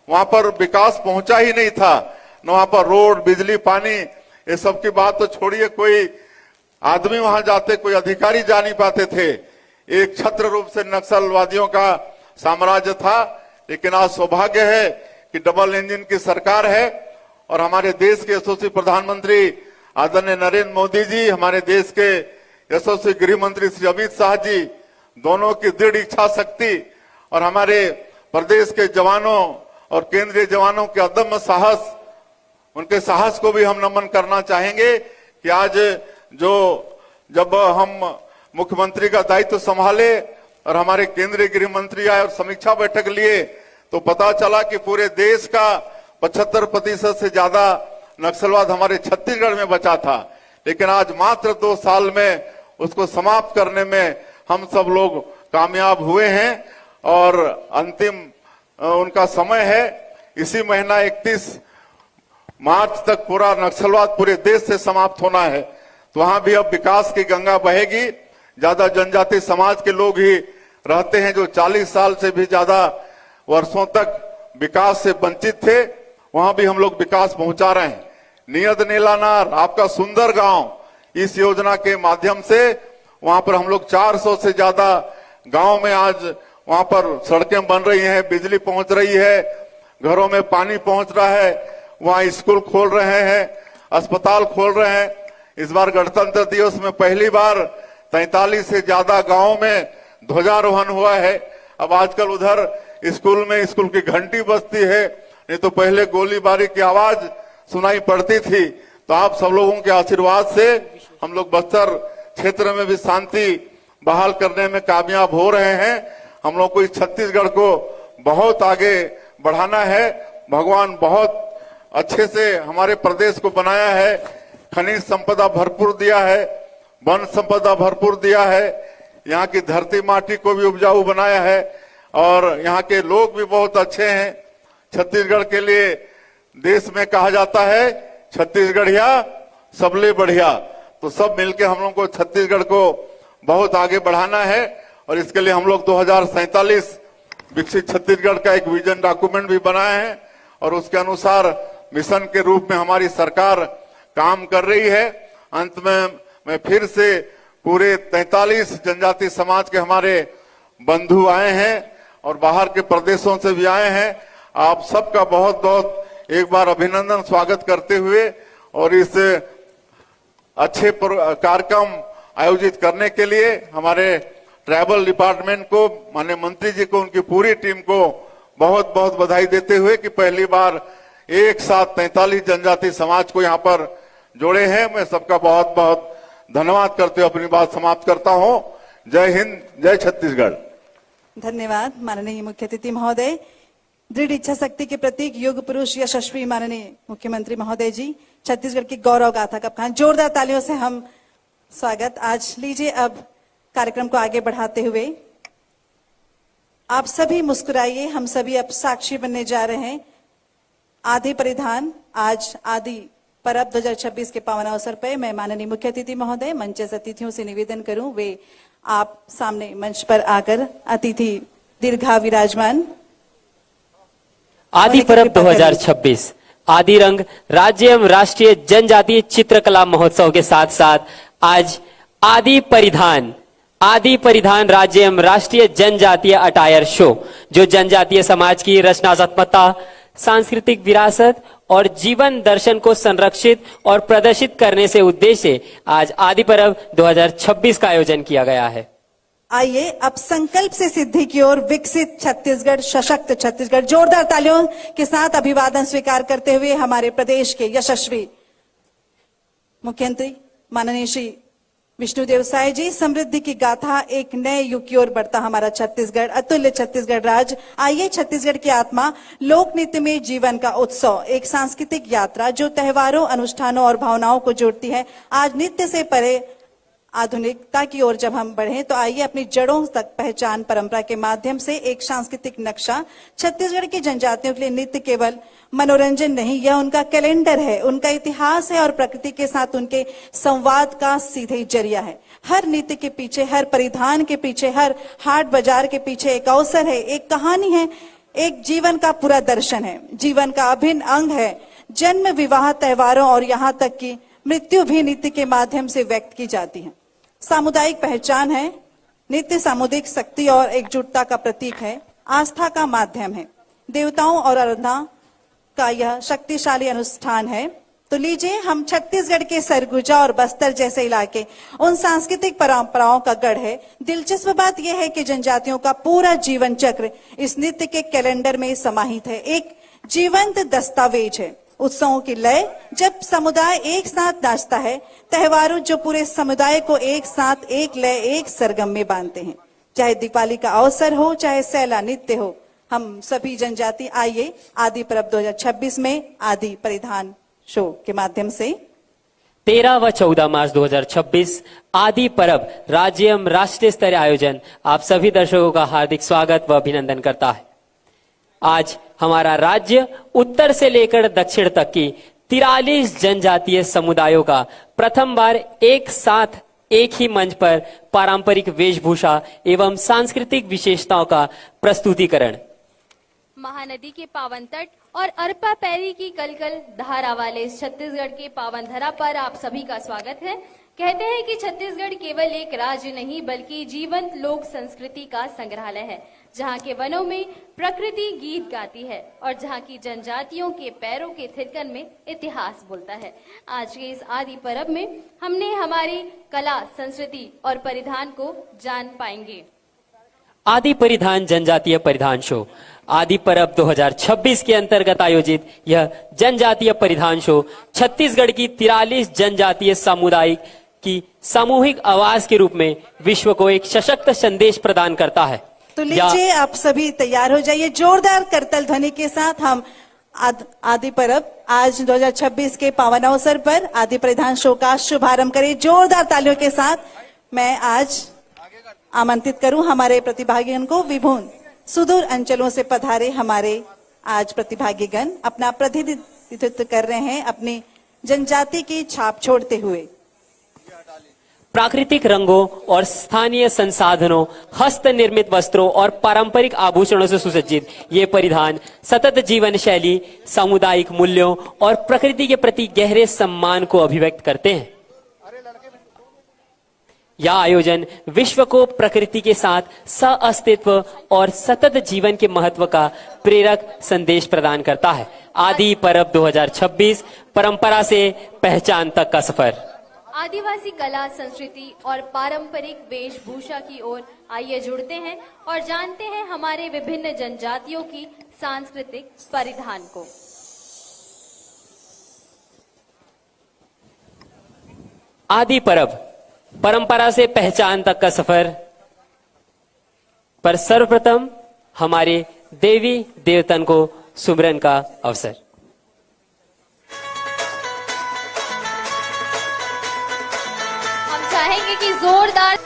वहां पर विकास पहुंचा ही नहीं था, न वहां पर रोड, बिजली, पानी, ये सब की बात तो छोड़िए, कोई आदमी वहां जाते, कोई अधिकारी जा नहीं पाते थे। एक छत्र रूप से नक्सलवादियों का साम्राज्य था। लेकिन आज सौभाग्य है कि डबल इंजन की सरकार है और हमारे देश के यशस्वी प्रधानमंत्री आदरणीय नरेंद्र मोदी जी, हमारे देश के यशस्वी गृह मंत्री श्री अमित शाह जी, दोनों की दृढ़ इच्छा शक्ति और हमारे प्रदेश के जवानों और केंद्रीय जवानों के अदम्य साहस, उनके साहस को भी हम नमन करना चाहेंगे कि आज जो जब हम मुख्यमंत्री का दायित्व संभाले और हमारे केंद्रीय गृह मंत्री आए और समीक्षा बैठक लिए तो पता चला कि पूरे देश का 75% से ज्यादा नक्सलवाद हमारे छत्तीसगढ़ में बचा था। लेकिन आज मात्र 2 साल में उसको समाप्त करने में हम सब लोग कामयाब हुए हैं और अंतिम उनका समय है इसी महीना 31 मार्च तक पूरा नक्सलवाद पूरे देश से समाप्त होना है। तो वहां भी अब विकास की गंगा बहेगी। ज्यादा जनजाति समाज के लोग ही रहते हैं जो 40 साल से भी ज्यादा वर्षों तक विकास से वंचित थे, वहां भी हम लोग विकास पहुंचा रहे हैं। नियत नीलानार आपका सुंदर गांव, इस योजना के माध्यम से वहां पर हम लोग 400 से ज्यादा गांव में आज वहां पर सड़कें बन रही हैं, बिजली पहुंच रही है, घरों में पानी पहुंच रहा है, वहां स्कूल खोल रहे हैं, अस्पताल खोल रहे हैं। इस बार गणतंत्र दिवस में पहली बार 43 से ज्यादा गांवों में ध्वजारोहण हुआ है। अब आजकल उधर स्कूल में स्कूल की घंटी बजती है, नहीं तो पहले गोलीबारी की आवाज सुनाई पड़ती थी। तो आप सब लोगों के आशीर्वाद से हम लोग बस्तर क्षेत्र में भी शांति बहाल करने में कामयाब हो रहे हैं। हम लोग को इस छत्तीसगढ़ को बहुत आगे बढ़ाना है। भगवान बहुत अच्छे से हमारे प्रदेश को बनाया है, खनिज संपदा भरपूर दिया है, वन संपदा भरपूर दिया है, यहाँ की धरती माटी को भी उपजाऊ बनाया है और यहाँ के लोग भी बहुत अच्छे हैं। छत्तीसगढ़ के लिए देश में कहा जाता है छत्तीसगढ़िया सबले बढ़िया। तो सब मिलके हम लोग को छत्तीसगढ़ को बहुत आगे बढ़ाना है और इसके लिए हम लोग 2047 विकसित छत्तीसगढ़ का एक विजन डॉक्यूमेंट भी बनाए हैं और उसके अनुसार मिशन के रूप में हमारी सरकार काम कर रही है। अंत में मैं फिर से पूरे 43 जनजाति समाज के हमारे बंधु आए हैं और बाहर के प्रदेशों से भी आए हैं। आप सबका बहुत बहुत एक बार अभिनंदन स्वागत करते हुए और इस अच्छे कार्यक्रम आयोजित करने के लिए हमारे ट्राइबल डिपार्टमेंट को, माननीय मंत्री जी को, उनकी पूरी टीम को बहुत बहुत बधाई देते हुए कि पहली बार एक साथ 43 जनजाति समाज को यहाँ पर जोड़े हैं। मैं सबका बहुत बहुत धन्यवाद करते हुए अपनी बात समाप्त करता हूँ। जय हिंद, जय छत्तीसगढ़। धन्यवाद माननीय मुख्य अतिथि महोदय। दृढ़ इच्छा शक्ति के प्रतीक युग पुरुष यशस्वी माननीय मुख्यमंत्री महोदय जी, छत्तीसगढ़ की गौरव गाथा का बखान। जोरदार तालियों से हम स्वागत। आज लीजिए अब कार्यक्रम को आगे बढ़ाते हुए आप सभी मुस्कुराइए। हम सभी अब साक्षी बनने जा रहे हैं। आदि परिधान आज आदि परब 2026 के पावन अवसर पर मैं माननीय मुख्य अतिथि महोदय मंचस्थ अतिथियों से निवेदन करूं वे आप सामने मंच पर आकर अतिथि दीर्घा विराजमान। आदि परब 2026 आदि रंग राज्य एवं राष्ट्रीय जनजातीय चित्रकला महोत्सव के साथ साथ आज आदि परिधान राज्य एवं राष्ट्रीय जनजातीय अटायर शो, जो जनजातीय समाज की रचनात्मकता, सांस्कृतिक विरासत और जीवन दर्शन को संरक्षित और प्रदर्शित करने से उद्देश्य आज आदि पर्व 2026 का आयोजन किया गया है। आइए अब संकल्प से सिद्धि की ओर विकसित छत्तीसगढ़, सशक्त छत्तीसगढ़। जोरदार तालियों के साथ अभिवादन स्वीकार करते हुए हमारे प्रदेश के यशस्वी मुख्यमंत्री माननीय श्री विष्णुदेव साय जी, समृद्धि की गाथा, एक नए युग की ओर बढ़ता हमारा छत्तीसगढ़, अतुल्य छत्तीसगढ़ राज्य। आइए छत्तीसगढ़ की आत्मा, लोक नृत्य में जीवन का उत्सव, एक सांस्कृतिक यात्रा जो त्योहारों, अनुष्ठानों और भावनाओं को जोड़ती है। आज नृत्य से परे आधुनिकता की ओर जब हम बढ़े तो आइए अपनी जड़ों तक पहचान परंपरा के माध्यम से एक सांस्कृतिक नक्शा। छत्तीसगढ़ की जनजातियों के लिए नृत्य केवल मनोरंजन नहीं, यह उनका कैलेंडर है, उनका इतिहास है और प्रकृति के साथ उनके संवाद का सीधे जरिया है। हर नृत्य के पीछे, हर परिधान के पीछे, हर हाट बाजार के पीछे एक अवसर है, एक कहानी है, एक जीवन का पूरा दर्शन है, जीवन का अभिन्न अंग है। जन्म, विवाह, त्योहारों और यहाँ तक कि मृत्यु भी नृत्य के माध्यम से व्यक्त की जाती है। सामुदायिक पहचान है। नृत्य सामुदायिक शक्ति और एकजुटता का प्रतीक है, आस्था का माध्यम है, देवताओं और आराधना का यह शक्तिशाली अनुष्ठान है। तो लीजिए हम छत्तीसगढ़ के सरगुजा और बस्तर जैसे इलाके उन सांस्कृतिक परंपराओं का गढ़ है। दिलचस्प बात यह है कि जनजातियों का पूरा जीवन चक्र इस नृत्य के कैलेंडर में समाहित है, एक जीवंत दस्तावेज है। उत्सवों की लय, जब समुदाय एक साथ नाचता है, त्योहारों जो पूरे समुदाय को एक साथ, एक लय, एक सरगम में बांधते हैं। चाहे दिवाली का अवसर हो, चाहे सैला नृत्य हो, हम सभी जनजाति आइए आदि पर्व 2026 में आदि परिधान शो के माध्यम से 13 व 14 मार्च 2026 आदि पर्व राज्य एवं राष्ट्रीय स्तरीय आयोजन आप सभी दर्शकों का हार्दिक स्वागत व अभिनंदन करता है। आज हमारा राज्य उत्तर से लेकर दक्षिण तक की 43 जनजातीय समुदायों का प्रथम बार एक साथ एक ही मंच पर पारंपरिक वेशभूषा एवं सांस्कृतिक विशेषताओं का प्रस्तुतिकरण। महानदी के पावन तट और अरपा पैरी की कलकल धारा वाले इस छत्तीसगढ़ के पावन धरा पर आप सभी का स्वागत है। कहते हैं कि छत्तीसगढ़ केवल एक राज्य नहीं बल्कि जीवंत लोक संस्कृति का संग्रहालय है, जहाँ के वनों में प्रकृति गीत गाती है और जहाँ की जनजातियों के पैरों के थिरकन में इतिहास बोलता है। आज के इस आदि पर्व में हमने हमारी कला, संस्कृति और परिधान को जान पाएंगे। आदि परिधान जनजातीय परिधान शो आदि पर्व 2026 के अंतर्गत आयोजित यह जनजातीय परिधान शो छत्तीसगढ़ की 43 जनजातीय सामुदायिक की सामूहिक आवाज के रूप में विश्व को एक सशक्त संदेश प्रदान करता है। तो लीजिए आप सभी तैयार हो जाइए। जोरदार करतल ध्वनि के साथ हम आदि पर्व आज 2026 के पावन अवसर पर आदि परिधान शो का शुभारंभ करें। जोरदार तालियों के साथ मैं आज आमंत्रित करूं हमारे प्रतिभागीगण को। विभिन्न सुदूर अंचलों से पधारे हमारे आज प्रतिभागीगण अपना प्रतिनिधित्व कर रहे हैं अपनी जनजाति की छाप छोड़ते हुए। प्राकृतिक रंगों और स्थानीय संसाधनों, हस्त निर्मित वस्त्रों और पारंपरिक आभूषणों से सुसज्जित ये परिधान सतत जीवन शैली, सामुदायिक मूल्यों और प्रकृति के प्रति गहरे सम्मान को अभिव्यक्त करते हैं। यह आयोजन विश्व को प्रकृति के साथ सह-अस्तित्व और सतत जीवन के महत्व का प्रेरक संदेश प्रदान करता है। आदि पर्व 2026 परंपरा से पहचान तक का सफर। आदिवासी कला, संस्कृति और पारंपरिक वेशभूषा की ओर आइए जुड़ते हैं और जानते हैं हमारे विभिन्न जनजातियों की सांस्कृतिक परिधान को। आदि पर्व परंपरा से पहचान तक का सफर पर सर्वप्रथम हमारे देवी देवतन को सुमरन का अवसर। हम चाहेंगे कि जोरदार